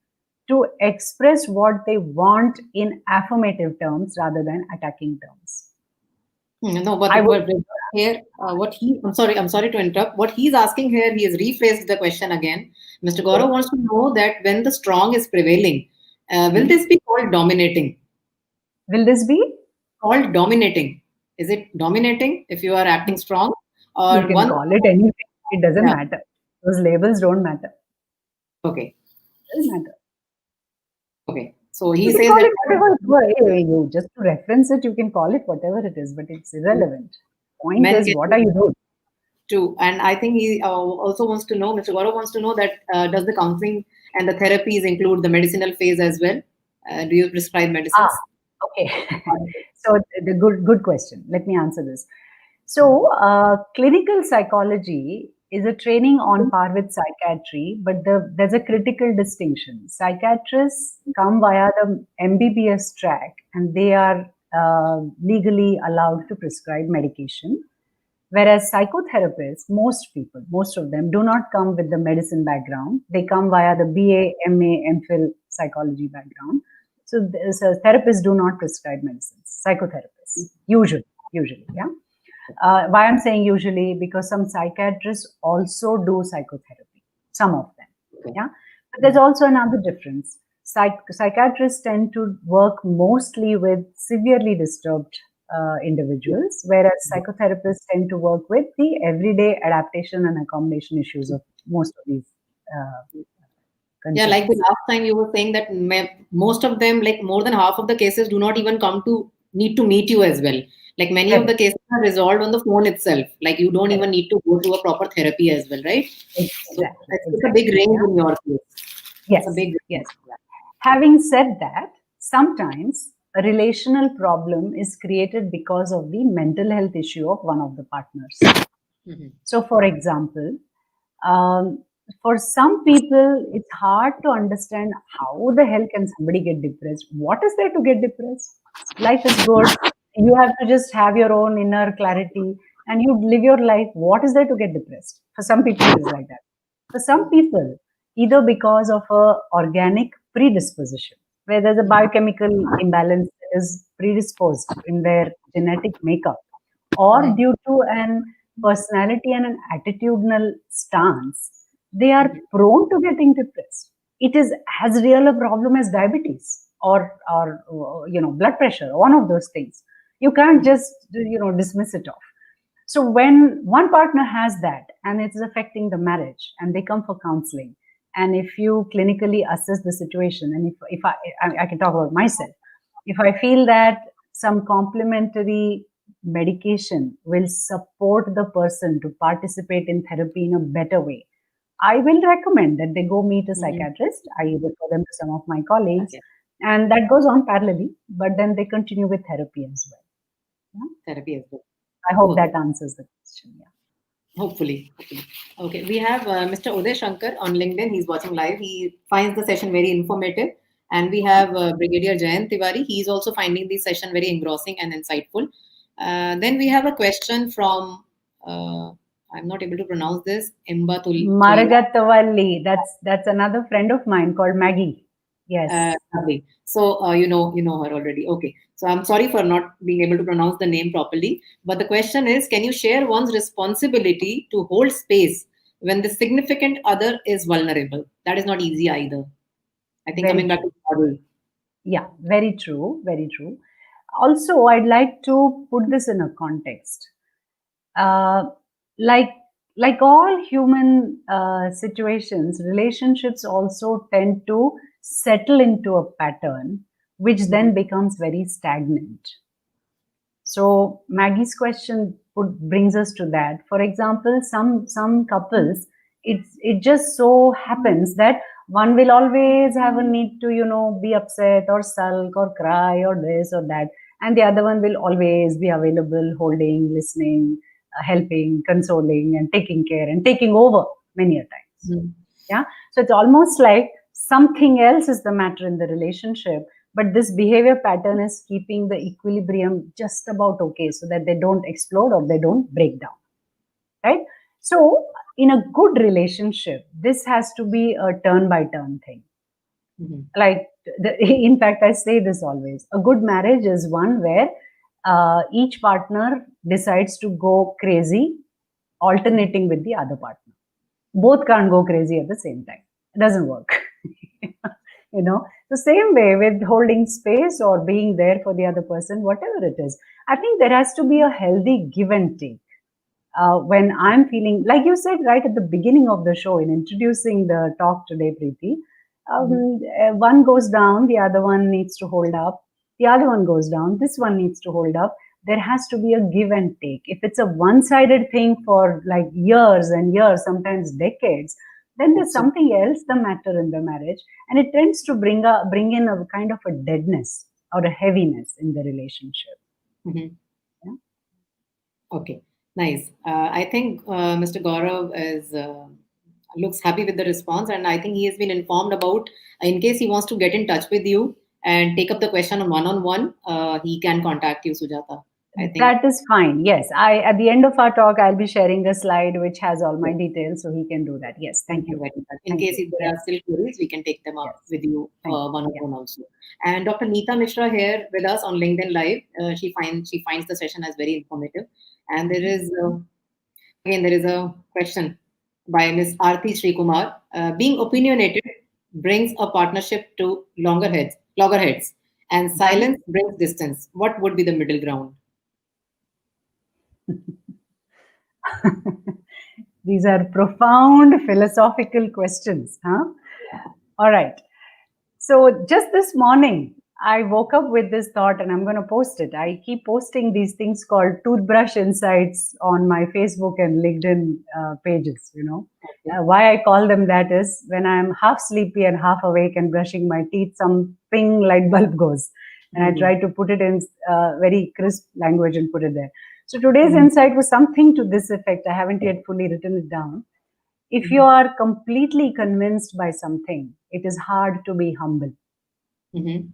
to express what they want in affirmative terms rather than attacking terms. No, but here, I'm sorry to interrupt. What he's asking here, he has rephrased the question again. Mr. Gaurav wants to know that when the strong is prevailing, will this be called dominating? Will this be called dominating? Is it dominating if you are acting strong? Or you can call it anything. It doesn't matter. Those labels don't matter. Okay. It doesn't matter. Okay. So he says that you just to reference it, you can call it whatever it is, but it's irrelevant. Point is, what are you doing? True. And I think he also wants to know, Mr. Gaurav wants to know that does the counseling and the therapies include the medicinal phase as well? Do you prescribe medicines? Okay. So the good question. Let me answer this. So clinical psychology is a training on par with psychiatry, but there's a critical distinction. Psychiatrists come via the MBBS track, and they are legally allowed to prescribe medication. Whereas psychotherapists, most of them do not come with the medicine background. They come via the BA, MA, MPhil psychology background. So therapists do not prescribe medicines, psychotherapists, usually, yeah. Why I'm saying usually, because some psychiatrists also do psychotherapy, some of them, yeah. But there's also another difference. Psychiatrists tend to work mostly with severely disturbed individuals, whereas psychotherapists tend to work with the everyday adaptation and accommodation issues of most of these Yeah, like the concerns. last time you were saying that most of them, like more than half of the cases, do not even come to need to meet you as well. Like many of Correct. the cases are resolved on the phone itself. Like you don't Correct. even need to go to a proper therapy as well, right? So Exactly. it's a big range Yeah. in your case. It's a Yes. big Yes. range. Having said that, sometimes a relational problem is created because of the mental health issue of one of the partners. Mhm. So, for example, um, for some people, it's hard to understand how the hell can somebody get depressed? What is there to get depressed? Life is good. You have to just have your own inner clarity and you live your life. What is there to get depressed? For some people, it is like that. For some people, either because of a organic predisposition, where there's a biochemical imbalance that is predisposed in their genetic makeup, or due to an personality and an attitudinal stance, they are prone to getting depressed. It is as real a problem as diabetes or blood pressure, one of those things. You can't just dismiss it off. So when one partner has that and it's affecting the marriage and they come for counseling, and if you clinically assess the situation, and if I can talk about myself, if I feel that some complementary medication will support the person to participate in therapy in a better way, I will recommend that they go meet a Mhm. psychiatrist. I refer them to some of my colleagues, Okay. and that goes on parallelly, but then they continue with therapy as well. Yeah? Therapy as well. I hope Okay. that answers the question. Yeah. Hopefully. Okay. We have Mr. Uday Shankar on LinkedIn. He's watching live. He finds the session very informative. And we have Brigadier Jayant Tiwari. He's also finding the session very engrossing and insightful. Then we have a question from, I'm not able to pronounce this, Imba Tulila. Maragattavalli. That's another friend of mine called Maggie. Yes. Lovely. So you know her already. Okay. So I'm sorry for not being able to pronounce the name properly. But the question is, can you share one's responsibility to hold space when the significant other is vulnerable? That is not easy either. I think Very coming back to true. the model. Yeah, very true. Very true. Also, I'd like to put this in a context. Uh, like like all human situations, relationships also tend to settle into a pattern, which then Mhm. becomes very stagnant. So Maggie's question brings us to that. For example, some couples, it just so happens that one will always have a need to be upset or sulk or cry or this or that, and the other one will always be available, holding, listening, helping, consoling, and taking care and taking over many a times. Mhm. Yeah. So it's almost like something else is the matter in the relationship, but this behavior pattern is keeping the equilibrium just about okay so that they don't explode or they don't break down. Right. So in a good relationship, this has to be a turn by turn thing. Mhm. Like, in fact, I say this always, a good marriage is one where each partner decides to go crazy, alternating with the other partner. Both can't go crazy at the same time. It doesn't work. The same way with holding space or being there for the other person, whatever it is. I think there has to be a healthy give and take. When I'm feeling, like you said right at the beginning of the show in introducing the talk today, Preeti, Mhm. one goes down, the other one needs to hold up. The other one goes down, this one needs to hold up. There has to be a give and take. If it's a one-sided thing for like years and years, sometimes decades, then there's Absolutely. something else the matter in the marriage, and it tends to bring in a kind of a deadness or a heaviness in the relationship. Mhm. Yeah? Okay, nice. I think Mr. Gaurav is looks happy with the response, and I think he has been informed about. In case he wants to get in touch with you, and take up the question on one-on-one, he can contact you, Sujata. I think That is fine. Yes. At the end of our talk, I'll be sharing a slide which has all my details, so he can do that. Yes. Thank you. very much. In Thank case you. if there are Yes. still queries, we can take them up Yes. with you Thank you. one-on-one also. And Dr. Neeta Mishra here with us on LinkedIn Live. She finds the session as very informative. And there is a question by Ms. Aarti Srikumar. Being opinionated brings a partnership to loggerheads, and silence brings distance. What would be the middle ground? These are profound philosophical questions, huh? All right. So just this morning, I woke up with this thought and I'm going to post it. I keep posting these things called toothbrush insights on my Facebook and LinkedIn pages, you know. Okay. Why I call them that is when I'm half sleepy and half awake and brushing my teeth, some ping light bulb goes. And I try to put it in very crisp language and put it there. So today's insight was something to this effect. I haven't yet fully written it down. If you are completely convinced by something, it is hard to be humble. Mm-hmm.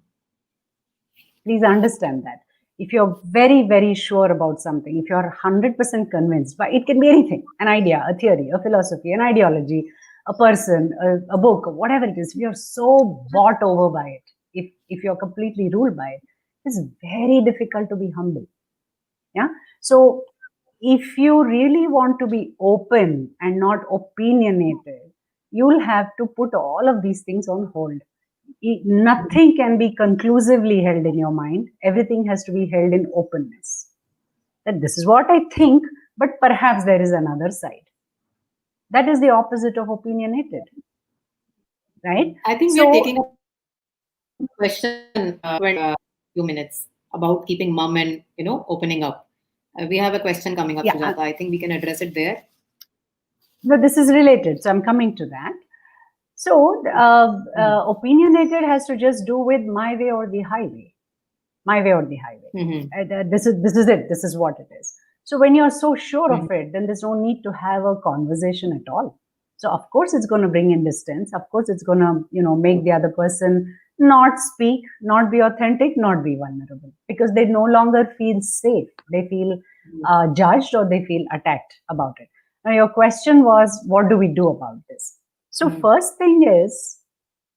Please understand that. If you're very, very sure about something, if you're 100% convinced, but it can be anything, an idea, a theory, a philosophy, an ideology, a person, a book, whatever it is, if you're so bought over by it, if you're completely ruled by it, it's very difficult to be humble. Yeah. So if you really want to be open and not opinionated, you'll have to put all of these things on hold. Nothing can be conclusively held in your mind. Everything has to be held in openness. That this is what I think, but perhaps there is another side. That is the opposite of opinionated, right? I think So, we're taking a question few minutes about keeping mum and opening up. We have a question coming up, yeah, Sujata. I think we can address it there. no, this is related. So I'm coming to that. So opinionated has to just do with my way or the highway. My way or the highway. Mm-hmm. This is it. This is what it is. So when you're so sure of it, then there's no need to have a conversation at all. So of course it's going to bring in distance. Of course it's going to make the other person not speak, not be authentic, not be vulnerable, because they no longer feel safe. They feel judged or they feel attacked about it. Now your question was, what do we do about this? So first thing is,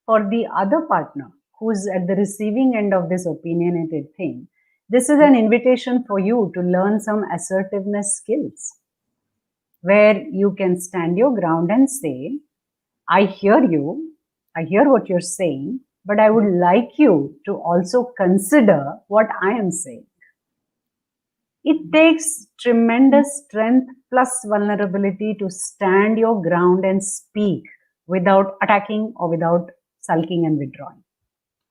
for the other partner who's at the receiving end of this opinionated thing, this is an invitation for you to learn some assertiveness skills where you can stand your ground and say, I hear you, I hear what you're saying, but I would like you to also consider what I am saying. It takes tremendous strength plus vulnerability to stand your ground and speak without attacking or without sulking and withdrawing.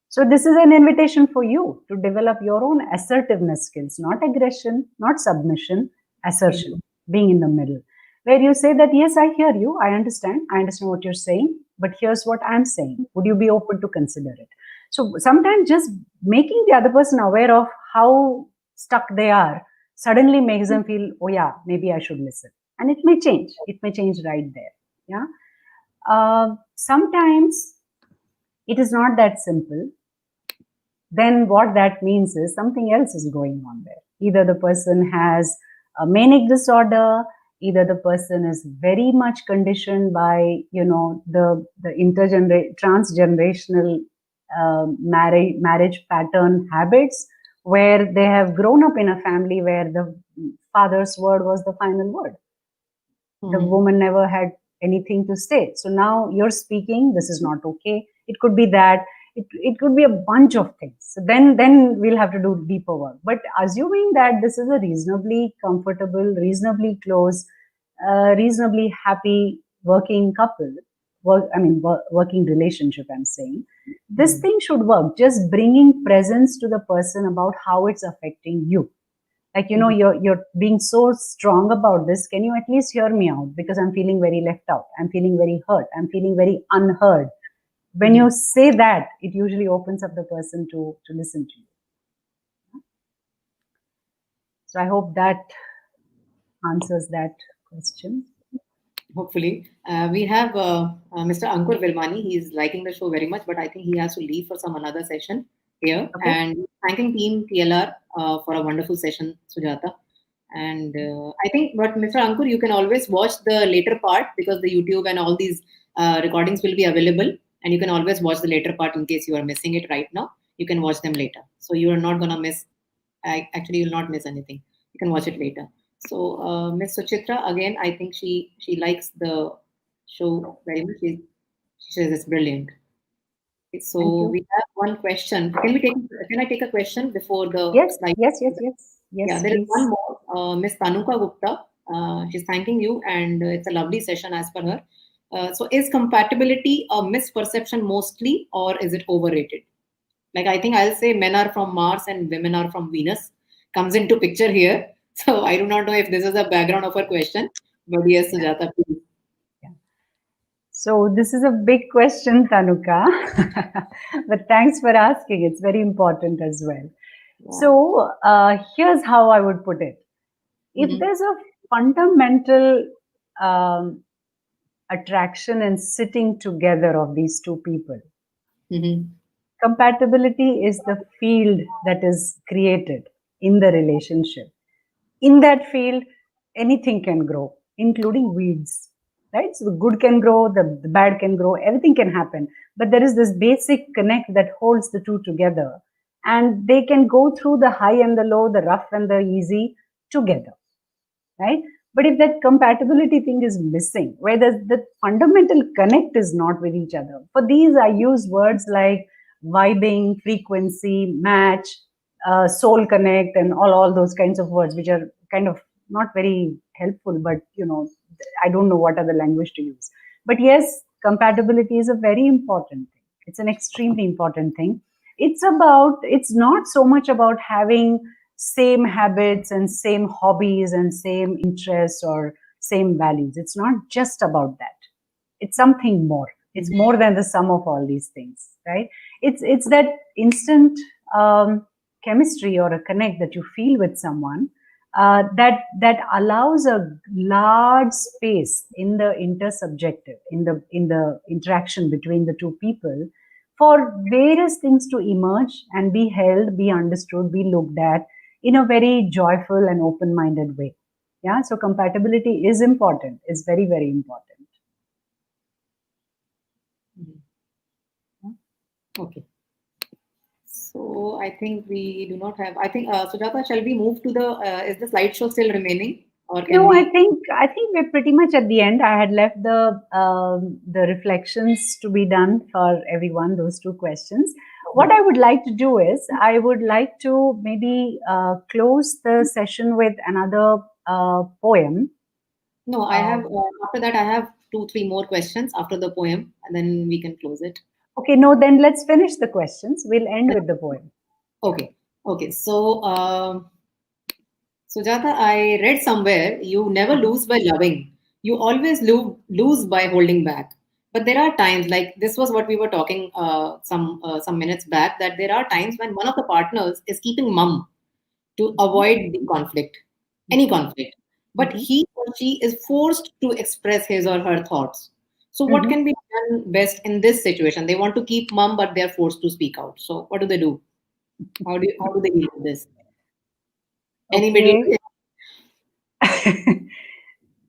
So this is an invitation for you to develop your own assertiveness skills, not aggression, not submission, assertion, being in the middle, where you say that, yes, I hear you, I understand what you're saying, but here's what I'm saying. Would you be open to consider it? So sometimes just making the other person aware of how stuck they are suddenly makes them feel, oh yeah, maybe I should listen. And it may change. It may change right there. Yeah. Sometimes it is not that simple. Then what that means is something else is going on there. Either the person has a manic disorder, either the person is very much conditioned by the transgenerational marriage pattern habits, where they have grown up in a family where the father's word was the final word. The woman never had anything to say. So now you're speaking, this is not okay. It could be that. It could be a bunch of things. So then we'll have to do deeper work. But assuming that this is a reasonably comfortable, reasonably close, reasonably happy working couple, working relationship, I'm saying, this thing should work. Just bringing presence to the person about how it's affecting you. Like, you're being so strong about this. Can you at least hear me out? Because I'm feeling very left out. I'm feeling very hurt. I'm feeling very unheard. When you say that, it usually opens up the person to listen to you. So I hope that answers that question. Hopefully. We have Mr. Ankur Vilmani. He's liking the show very much, but I think he has to leave for some another session. here, Okay. and thanking Team TLR for a wonderful session, Sujata. And I think, but Mr. Ankur, you can always watch the later part because the YouTube and all these recordings will be available, and you can always watch the later part in case you are missing it right now. You can watch them later, so you are not gonna miss. Actually, you'll not miss anything. You can watch it later. So, Miss Suchitra, again, I think she likes the show very much. She says it's brilliant. Thank So you. we have one question. Can I take a question before the Yes, slide? yes, yes, yes. Yeah, Yes, there is one please. more. Miss Tanuka Gupta. She's thanking you, and it's a lovely session as per her. So, is compatibility a misperception mostly, or is it overrated? Like, I think I'll say men are from Mars and women are from Venus comes into picture here. So I do not know if this is the background of her question, but yes, Sujata, please. Yeah. So this is a big question, Tanuka, but thanks for asking. It's very important as well. Yeah. So here's how I would put it. If Mm-hmm. there's a fundamental um, attraction and sitting together of these two people, Mm-hmm. compatibility is the field that is created in the relationship. In that field, anything can grow, including weeds. Right? So the good can grow, the bad can grow, everything can happen. But there is this basic connect that holds the two together. And they can go through the high and the low, the rough and the easy together. Right? But if that compatibility thing is missing, where the fundamental connect is not with each other, for these I use words like vibing, frequency, match, soul connect, and all those kinds of words, which are kind of not very helpful. But I don't know what other language to use. But yes, compatibility is a very important thing. It's an extremely important thing. It's not so much about having same habits and same hobbies and same interests or same values. It's not just about that. It's something more. It's more than the sum of all these things, right? It's that instant chemistry or a connect that you feel with someone, that allows a large space in the intersubjective, in the interaction between the two people, for various things to emerge and be held, be understood, be looked at in a very joyful and open-minded way. Yeah, so compatibility is important. It's very, very important. Okay. So I think we do not have. I think Sujata, shall we move to the? Is the slideshow still remaining, or can No, I we? think I think we're pretty much at the end. I had left the reflections to be done for everyone. Those two questions. What I would like to do is I would like to maybe close the session with another poem. No, I have. Um, After that, I have two, three more questions after the poem, and then we can close it. okay, no, then let's finish the questions. We'll end with the poem. Okay. Okay. So, Sujata, I read somewhere you never Mhm. lose by loving. You always lose by holding back. But there are times, like this was what we were talking some minutes back, that there are times when one of the partners is keeping mum to avoid the conflict, any conflict. But Mhm. he or she is forced to express his or her thoughts. So, what Mhm. can be done best in this situation? They want to keep mum, but they are forced to speak out. So, what do they do? How do they deal with this? Any middle? Okay.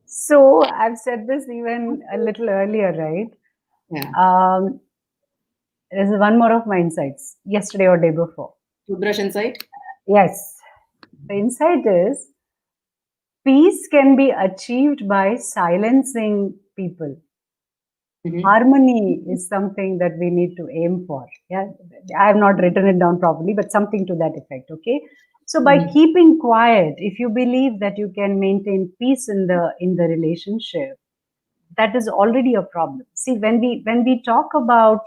So I've said this even a little earlier, right? Yeah. Um, there's one more of my insights yesterday or day before. Toothbrush inside. Yes, the insight is peace can be achieved by silencing people. Mm-hmm. Harmony is something that we need to aim for. Yeah, I have not written it down properly, but something to that effect. Okay. So by Mm-hmm. keeping quiet, if you believe that you can maintain peace in the relationship, that is already a problem. See, when we talk about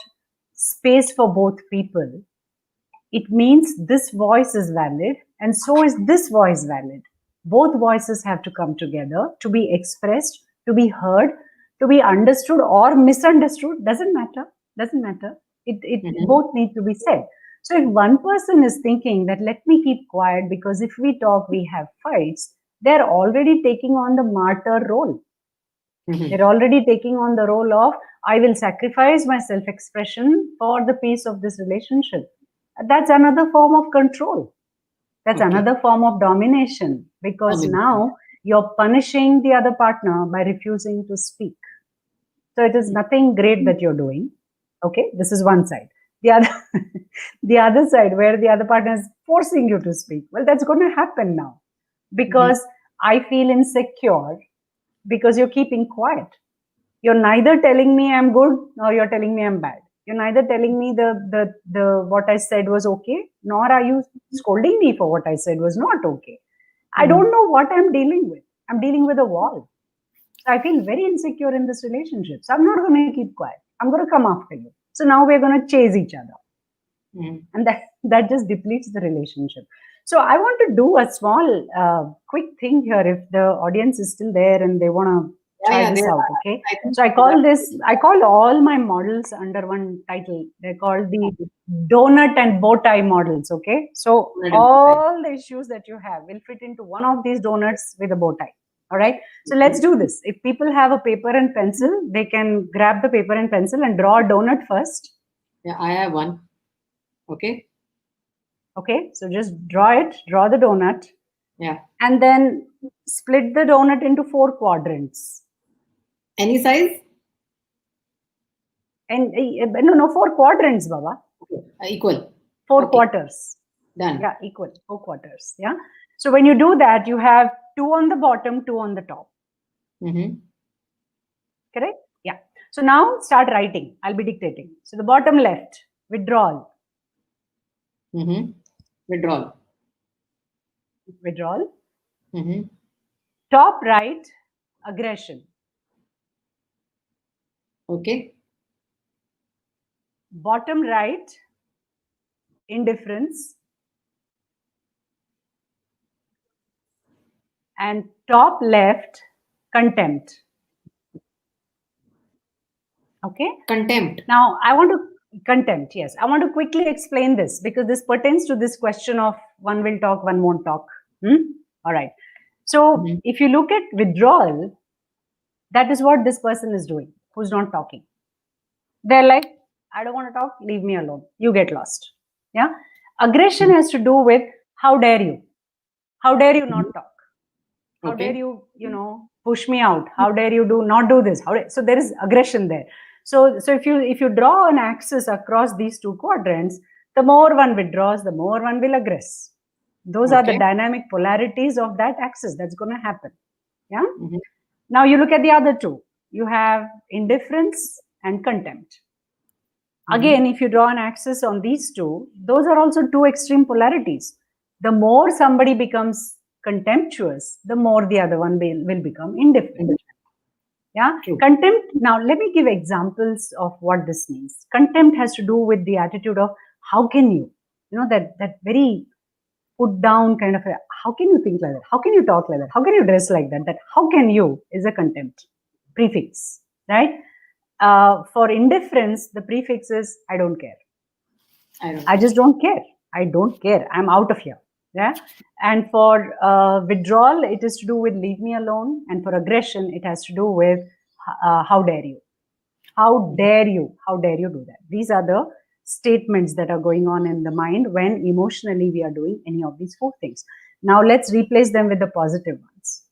space for both people, it means this voice is valid and so is this voice valid. Both voices have to come together to be expressed, to be heard, to be understood or misunderstood. Doesn't matter. It Mm-hmm. both need to be said. So if one person is thinking that let me keep quiet because if we talk we have fights, they're already taking on the martyr role. Mm-hmm. They're already taking on the role of, I will sacrifice my self expression for the peace of this relationship. That's another form of control. That's Okay. another form of domination, because Domination. now you're punishing the other partner by refusing to speak. So it is nothing great that you're doing. Okay, this is one side. The other, the other side, where the other partner is forcing you to speak. Well, that's going to happen now, because I feel insecure because you're keeping quiet. You're neither telling me I'm good nor you're telling me I'm bad. You're neither telling me the what I said was okay, nor are you scolding me for what I said was not okay. I don't know what I'm dealing with. I'm dealing with a wall. So I feel very insecure in this relationship. So I'm not going to keep quiet. I'm going to come after you. So now we're going to chase each other. And that just depletes the relationship. So I want to do a small quick thing here, if the audience is still there and they want to try this out. Okay, so I call all my models under one title. They're called the donut and bow tie models. Okay, so all the issues that you have will fit into one of these donuts with a bow tie. All right, so let's do this. If people have a paper and pencil, they can grab the paper and pencil and draw a donut first. Yeah, I have one. Okay. Okay, so just draw the donut. Yeah. And then split the donut into 4 quadrants. Any size? And no, 4 quadrants, Baba. Okay. Equal. 4 quarters. Done. Yeah, equal. 4 quarters. Yeah. So when you do that, you have 2 on the bottom, 2 on the top. Correct? Yeah. So now start writing. I'll be dictating. So the bottom left, withdrawal. Withdrawal. Withdrawal. Top right, aggression. Okay. Bottom right, indifference. And top left, contempt. Okay. Contempt. Now I want to contempt. Yes, I want to quickly explain this because this pertains to this question of one will talk, one won't talk. All right. So if you look at withdrawal, that is what this person is doing, who's not talking. They're like, I don't want to talk, leave me alone. You get lost. Yeah. Aggression has to do with how dare you? How dare you not talk? How dare you, push me out? How dare you not do this? So there is aggression there. So if you draw an axis across these 2 quadrants, the more one withdraws, the more one will aggress. Those are the dynamic polarities of that axis. That's going to happen. Yeah. Now you look at the other 2. You have indifference and contempt. Again, if you draw an axis on these 2, those are also 2 extreme polarities. The more somebody becomes contemptuous, the more the other one will become indifferent. Yeah. True. Contempt. Now, let me give examples of what this means. Contempt has to do with the attitude of how can you, that very put down kind of a, how can you think like that? How can you talk like that? How can you dress like that? That how can you is a contempt prefix, right? For indifference, the prefix is I don't care. I just don't care. I don't care. I'm out of here. Yeah. And for withdrawal, it is to do with leave me alone. And for aggression, it has to do with how dare you? How dare you? How dare you do that? These are the statements that are going on in the mind when emotionally we are doing any of these 4 things. Now let's replace them with the positive ones.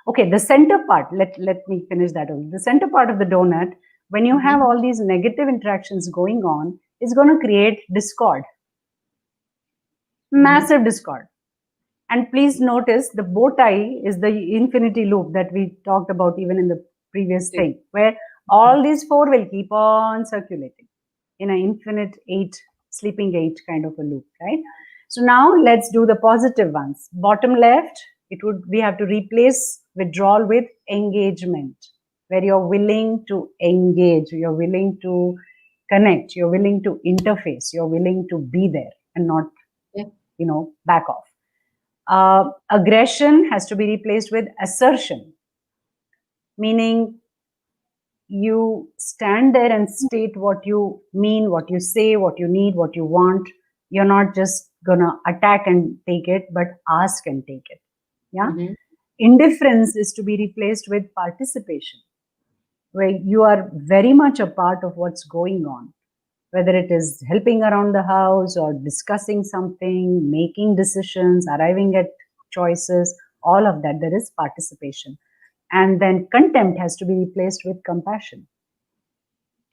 Okay, the center part, let me finish that over. The center part of the donut, when you have all these negative interactions going on, is going to create discord. Massive discord. And please notice the bow tie is the infinity loop that we talked about even in the previous thing, where all these 4 will keep on circulating in an infinite 8, sleeping 8 kind of a loop, right? So now let's do the positive ones. Bottom left, we have to replace withdrawal with engagement, where you're willing to engage, you're willing to connect, you're willing to interface, you're willing to be there and not, back off. Aggression has to be replaced with assertion, meaning you stand there and state what you mean, what you say, what you need, what you want. You're not just gonna attack and take it, but ask and take it. Yeah. Indifference is to be replaced with participation, where you are very much a part of what's going on, whether it is helping around the house or discussing something, making decisions, arriving at choices, all of that, there is participation. And then contempt has to be replaced with compassion.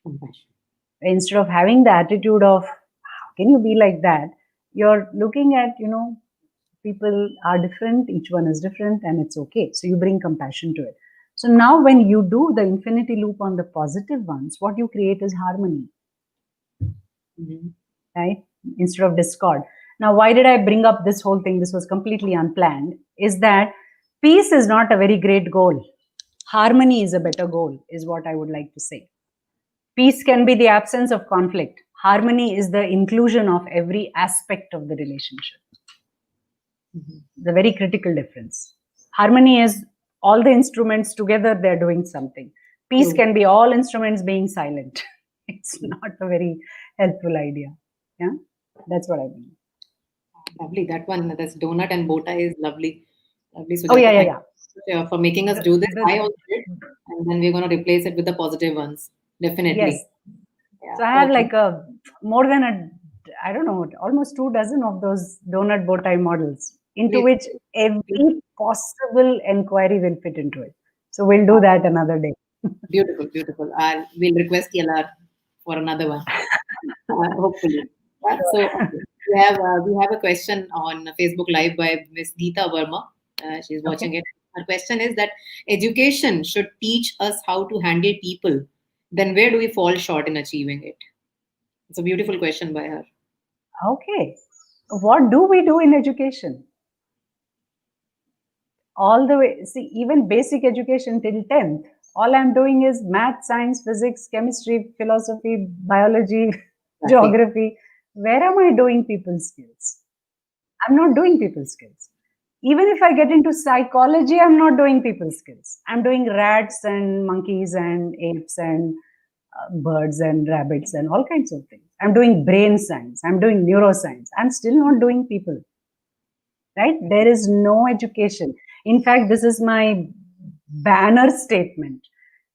Compassion. Instead of having the attitude of, how can you be like that? You're looking at, people are different, each one is different, and it's okay. So you bring compassion to it. So now when you do the infinity loop on the positive ones, what you create is harmony, Mhm. right? Instead of discord. Now, why did I bring up this whole thing? This was completely unplanned. Is that peace is not a very great goal. Harmony is a better goal, is what I would like to say. Peace can be the absence of conflict. Harmony is the inclusion of every aspect of the relationship. Mhm. The very critical difference. Harmony is all the instruments together, they're doing something. Peace True. can be all instruments being silent. It's not a very helpful idea. Yeah, that's what I mean. Lovely. That one, this donut and bow tie is lovely. Lovely, Oh, yeah, Sujata. yeah, Thank yeah. you for making us The, do this. I the, also did. And then we're going to replace it with the positive ones. yes. Definitely. Yeah. So I have Okay. like a more than a, I don't know, almost 2 dozen of those donut bow tie models into Great. which every possible inquiry will fit into it. So we'll do that another day. Beautiful, beautiful. We'll request TLR for another one, hopefully. Yeah, so okay. We have a question on Facebook Live by Miss Geeta Verma. She's watching Okay. it. Her question is that education should teach us how to handle people. Then where do we fall short in achieving it? It's a beautiful question by her. Okay. What do we do in education? All the way, see, even basic education till 10th, all I'm doing is math, science, physics, chemistry, philosophy, biology, Exactly. geography. Where am I doing people skills? I'm not doing people skills. Even if I get into psychology, I'm not doing people skills. I'm doing rats and monkeys and apes and birds and rabbits and all kinds of things. I'm doing brain science. I'm doing neuroscience. I'm still not doing people, right? There is no education. In fact, this is my banner statement.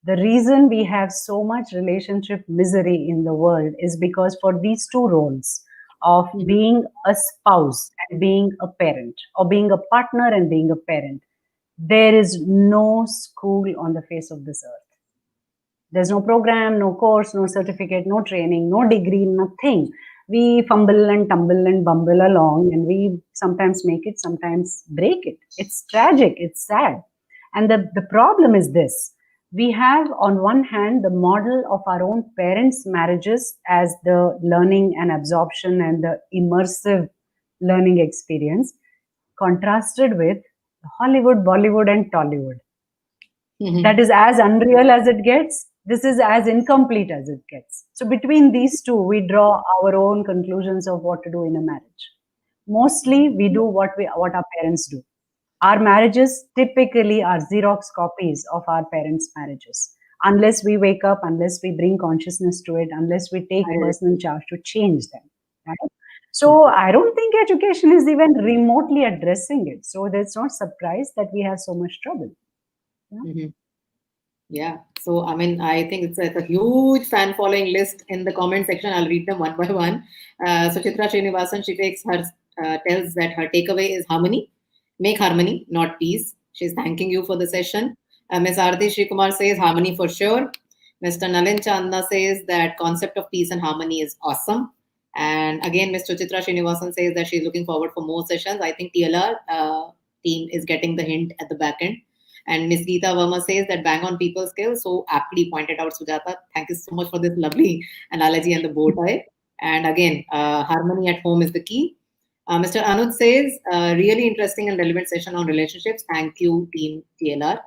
The reason we have so much relationship misery in the world is because for these two roles of Mhm. being a spouse and being a parent, or being a partner and being a parent, there is no school on the face of this earth. There's no program, no course, no certificate, no training, no degree, nothing. We fumble and tumble and bumble along, and we sometimes make it, sometimes break it. It's tragic, it's sad. And the problem is this: we have, on one hand, the model of our own parents' marriages as the learning and absorption and the immersive learning experience, contrasted with Hollywood, Bollywood, and Tollywood. That Mhm. is as unreal as it gets. This is as incomplete as it gets. So between these two, we draw our own conclusions of what to do in a marriage. Mostly, we do what our parents do. Our marriages typically are Xerox copies of our parents' marriages. Unless we wake up, unless we bring consciousness to it, unless we take I personal charge to change them. Right? So I don't think education is even remotely addressing it. So it's not surprise that we have so much trouble. Yeah. Mhm. Yeah. So, I mean, I think it's a huge fan following list in the comment section. I'll read them one by one. So, Chitra Srinivasan, she tells that her takeaway is harmony. Make harmony, not peace. She's thanking you for the session. Ms. Arati Srikumar says harmony for sure. Mr. Nalin Chandna says that concept of peace and harmony is awesome. And again, Mr. Chitra Srinivasan says that she's looking forward for more sessions. I think TLR team is getting the hint at the back end. And Miss Geeta Verma says that bang on people skills. So aptly pointed out, Sujata. Thank you so much for this lovely analogy and the bow tie. And again, harmony at home is the key. Mr. Anuj says, really interesting and relevant session on relationships. Thank you, Team TLR.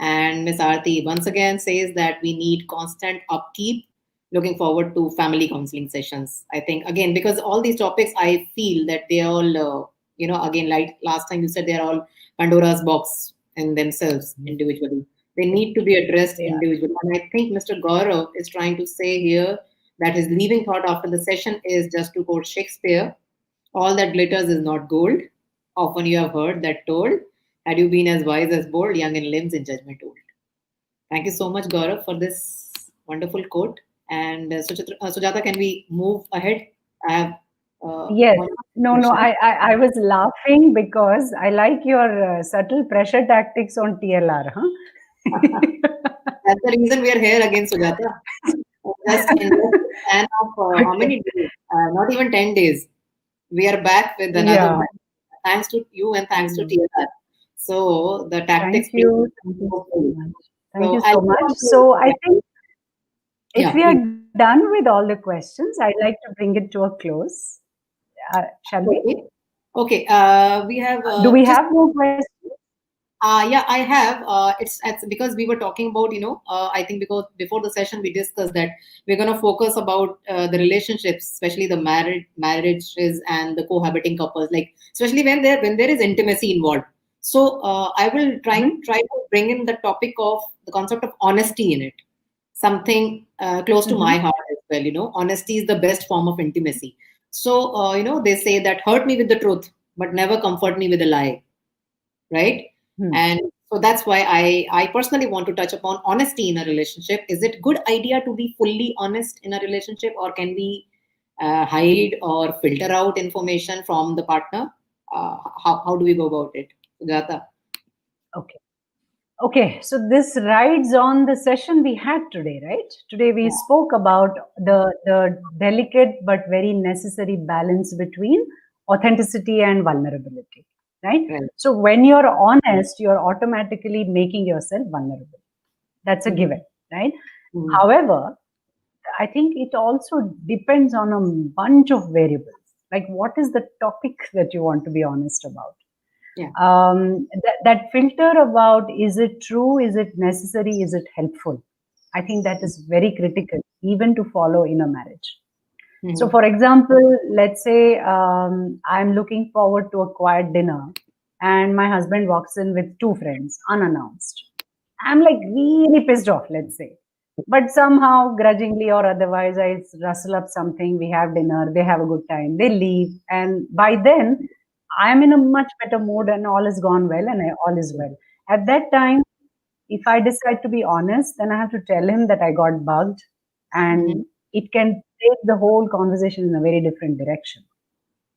And Miss Aarti once again says that we need constant upkeep. Looking forward to family counseling sessions. I think, again, because all these topics, I feel that they all, again, like last time you said, they're all Pandora's box in themselves individually. They need to be addressed Yeah. individually. And I think Mr. Gaurav is trying to say here that his leaving thought after the session is just to quote Shakespeare, all that glitters is not gold. Often you have heard that told. Had you been as wise as bold, young in limbs in judgment old. Thank you so much, Gaurav, for this wonderful quote. And Sujata, can we move ahead? I have Yes. one No, question. I was laughing because I like your subtle pressure tactics on TLR, huh? That's the reason we are here again, Sujata. Just in the span of how Okay. many days? Not even 10 days. We are back with another Yeah. one. Thanks to you and thanks to Mm. TLR. So the tactics Thank speak you. Thank you so hopefully. much. Thank So you I'll so go much. on to So I think if yeah, we are please. done with all the questions, I'd like to bring it to a close. Shall we? Okay. Okay. We have Do we just have more questions? yeah, I have. It's because we were talking about, I think because before the session we discussed that we're going to focus about the relationships, especially the marriages and the cohabiting couples, like especially when there is intimacy involved. So I will Mhm. try to bring in the topic of the concept of honesty in it, something close to my Mhm. heart as well. Honesty is the best form of intimacy. So they say that hurt me with the truth, but never comfort me with a lie, right? Hmm. And so that's why I personally want to touch upon honesty in a relationship. Is it good idea to be fully honest in a relationship, or can we hide or filter out information from the partner? How do we go about it, Sujata? Okay. Okay, so this rides on the session we had today, right? Today we Yeah, spoke about the delicate but very necessary balance between authenticity and vulnerability, right? right. So when you're honest, you're automatically making yourself vulnerable. That's a Mhm. given, right? Mhm. However, I think it also depends on a bunch of variables. Like, what is the topic that you want to be honest about? Yeah. That filter about is it true, is it necessary, is it helpful? I think that is very critical, even to follow in a marriage. So, Mhm. for example, let's say I'm looking forward to a quiet dinner, and my husband walks in with two friends unannounced. I'm like really pissed off, let's say. But somehow, grudgingly or otherwise, I rustle up something. We have dinner, they have a good time, they leave. And by then, I'm in a much better mood and all is gone well and all is well. At that time, if I decide to be honest, then I have to tell him that I got bugged Mhm. and it can take the whole conversation in a very different direction.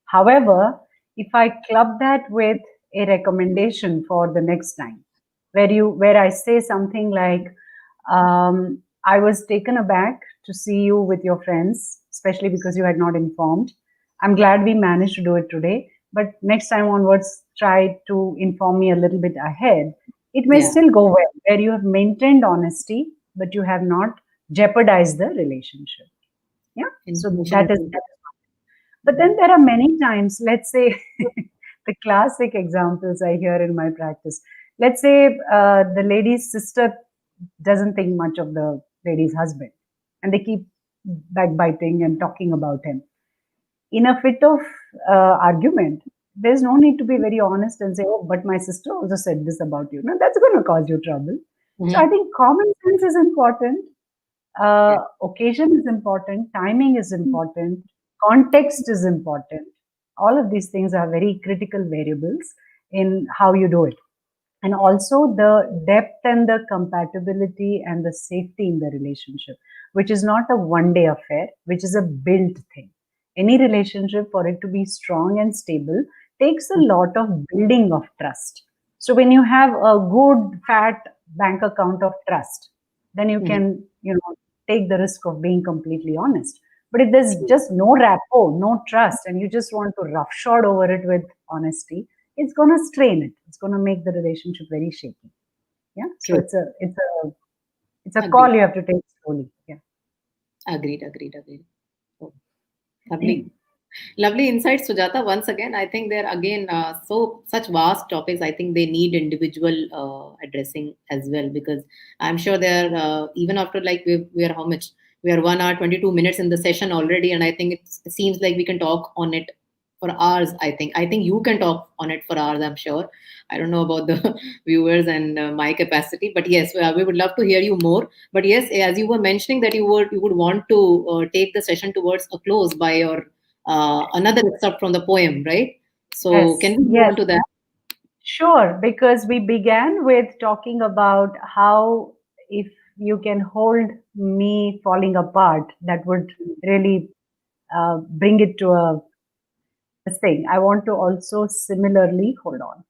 However, if I club that with a recommendation for the next time, where I say something like, I was taken aback to see you with your friends, especially because you had not informed. I'm glad we managed to do it today, but next time onwards, try to inform me a little bit ahead. It may Yeah. still go well, where you have maintained honesty, but you have not jeopardized the relationship. Yeah, so Information that is is that. important. But then there are many times, let's say, the classic examples I hear in my practice. Let's say the lady's sister doesn't think much of the lady's husband, and they keep backbiting and talking about him. In a fit of argument, there's no need to be very honest and say, "Oh, but my sister also said this about you." No, that's going to cause you trouble. So I Mhm. think common sense is important. Yeah. Occasion is important, timing is important, context is important. All of these things are very critical variables in how you do it. And also the depth and the compatibility and the safety in the relationship, which is not a one day affair, which is a built thing. Any relationship, for it to be strong and stable, takes a lot of building of trust. So when you have a good fat bank account of trust, then you Mhm. can, take the risk of being completely honest. But if there's True. just no rapport, no trust, and you just want to roughshod over it with honesty, it's going to strain it. It's going to make the relationship very shaky. Yeah. So True. it's a call Agreed. you have to take slowly. Yeah. Agreed. Agreed. Agreed. Oh, lovely. Lovely insights, Sujata. Once again, I think they're again such vast topics. I think they need individual addressing as well, because I'm sure they're even after like we are how much, we are 1 hour 22 minutes in the session already, and I think it seems like we can talk on it for hours. I think you can talk on it for hours. I'm sure. I don't know about the viewers and my capacity, but yes, we would love to hear you more. But yes, as you were mentioning that you would want to take the session towards a close by your another excerpt from the poem, right? So can Yes. we move Yes. on to that? Sure. Because we began with talking about how if you can hold me falling apart, that would really bring it to a this thing. I want to also similarly hold on.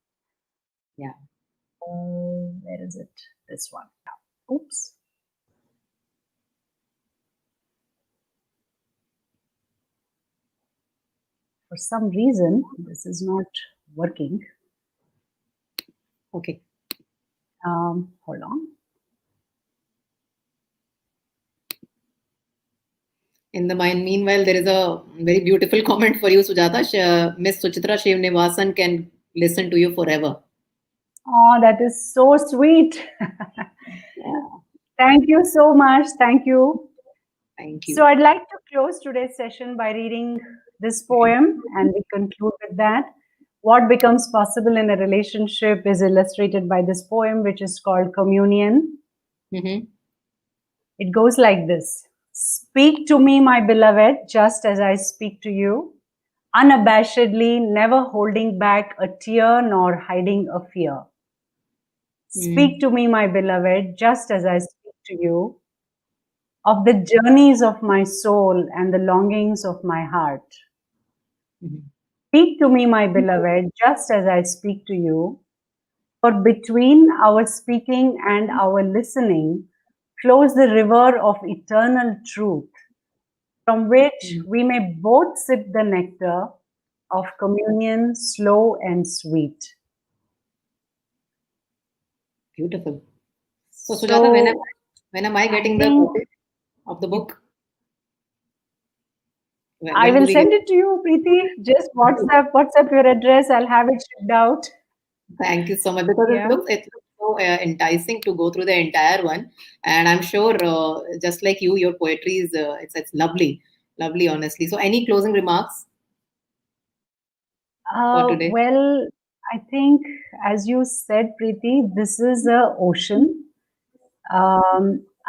Yeah. Where is it? This one. Oops. For some reason, this is not working. Okay. Hold on. In the meanwhile, there is a very beautiful comment for you, Sujata. Miss Suchitra Srinivasan can listen to you forever. Oh, that is so sweet. Yeah. Thank you so much. Thank you. Thank you. So I'd like to close today's session by reading this poem, and we conclude with that. What becomes possible in a relationship is illustrated by this poem, which is called Communion. Mm-hmm. It goes like this. Speak to me, my beloved, just as I speak to you, unabashedly, never holding back a tear nor hiding a fear. Speak to me, my beloved, just as I speak to you, of the journeys of my soul and the longings of my heart. Mm-hmm. Speak to me, my beloved, just as I speak to you, for between our speaking and our listening flows the river of eternal truth, from which we may both sip the nectar of communion, slow and sweet. Beautiful. So, Sujata, when am I I getting the think copy of the book? I When do will we get? send it to you, Preeti. Just WhatsApp your address. I'll have it shipped out. Thank you so much, because Yeah. it looks so enticing to go through the entire one, and I'm sure just like you, your poetry is it's lovely, lovely, honestly. So, any closing remarks for today? Well, I think, as you said, Preeti, this is a ocean.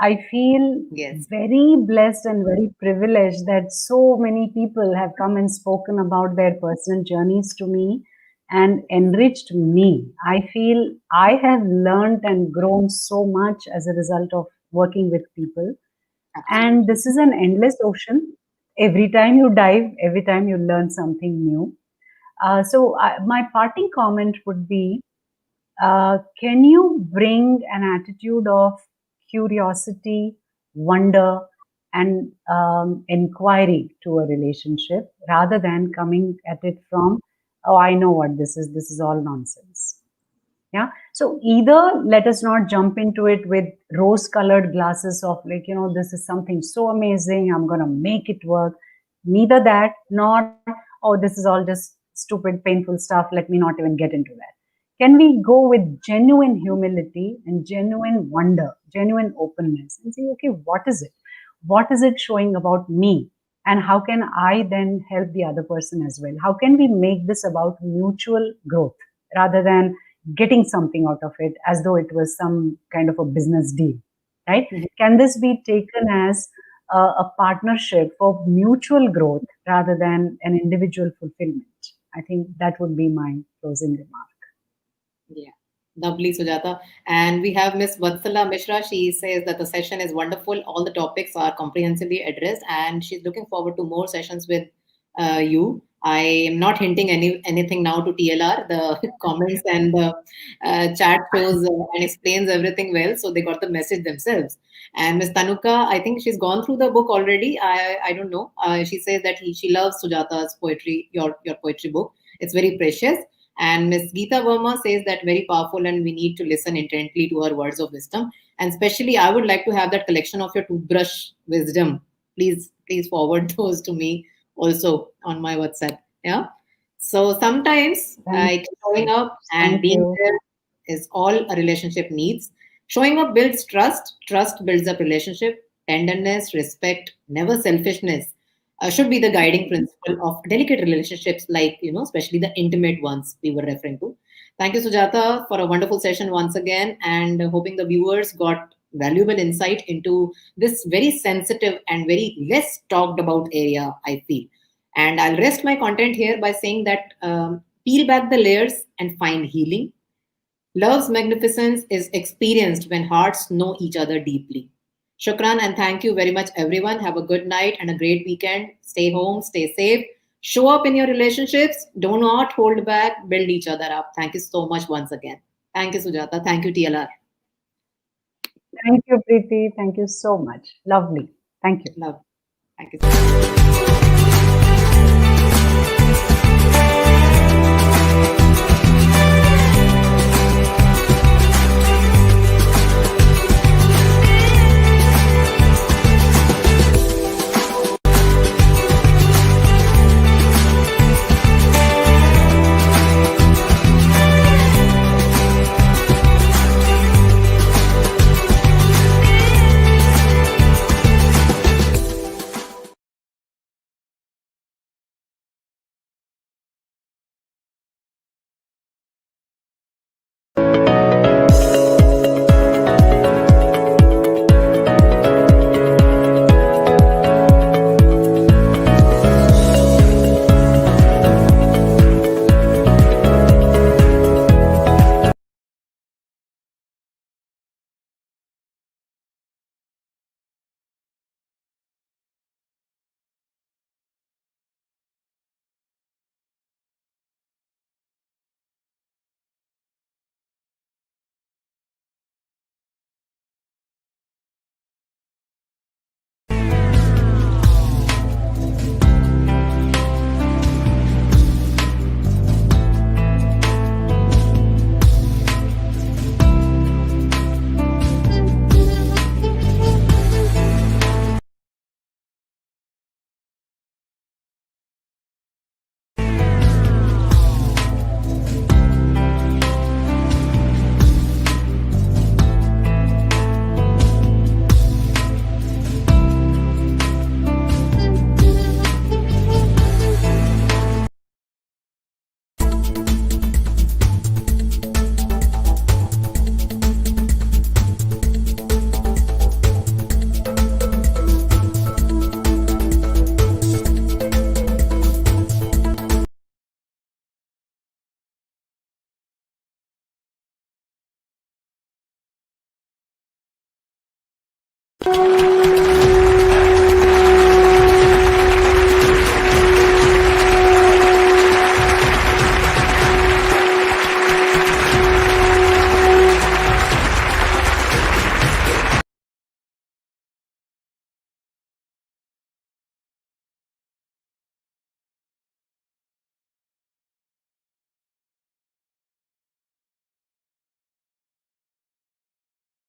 I feel Yes. very blessed and very privileged that so many people have come and spoken about their personal journeys to me and enriched me. I feel I have learned and grown so much as a result of working with people. And Absolutely. this is an endless ocean. Every time you dive, every time you learn something new. My parting comment would be, can you bring an attitude of curiosity, wonder, and inquiry to a relationship rather than coming at it from, oh, I know what this is all nonsense. Yeah. So either let us not jump into it with rose colored glasses of, like, this is something so amazing, I'm going to make it work. Neither that, nor, oh, this is all just stupid, painful stuff, let me not even get into that. Can we go with genuine humility and genuine wonder, genuine openness, and say, okay, what is it? What is it showing about me? And how can I then help the other person as well? How can we make this about mutual growth rather than getting something out of it as though it was some kind of a business deal, right? Mhm. Can this be taken as a partnership for mutual growth rather than an individual fulfillment? I think that would be my closing remark. Yeah. Lovely, Sujata. And we have Miss Vatsala Mishra. She says that the session is wonderful. All the topics are comprehensively addressed, and she's looking forward to more sessions with you. I am not hinting anything now to TLR. The comments and the chat shows and explains everything well, so they got the message themselves. And Miss Tanuka, I think she's gone through the book already. I don't know. She says that she loves Sujata's poetry, your poetry book. It's very precious. And Miss Geeta Verma says that very powerful, and we need to listen intently to her words of wisdom. And especially, I would like to have that collection of your toothbrush wisdom. Please forward those to me also on my WhatsApp. Yeah. So sometimes, Thank like you. showing up and Thank being you. there is all a relationship needs. Showing up builds trust. Trust builds up relationship. Tenderness, respect, never selfishness should be the guiding principle of delicate relationships, like, especially the intimate ones we were referring to. Thank you, Sujata, for a wonderful session once again, and hoping the viewers got valuable insight into this very sensitive and very less talked about area, I feel. And I'll rest my content here by saying that peel back the layers and find healing. Love's magnificence is experienced when hearts know each other deeply. Shukran and thank you very much, everyone. Have a good night and a great weekend. Stay home, stay safe. Show up in your relationships. Do not hold back. Build each other up. Thank you so much once again. Thank you, Sujata. Thank you, TLR. Thank you, Preeti. Thank you so much. Lovely. Thank you. Love. Thank you so much.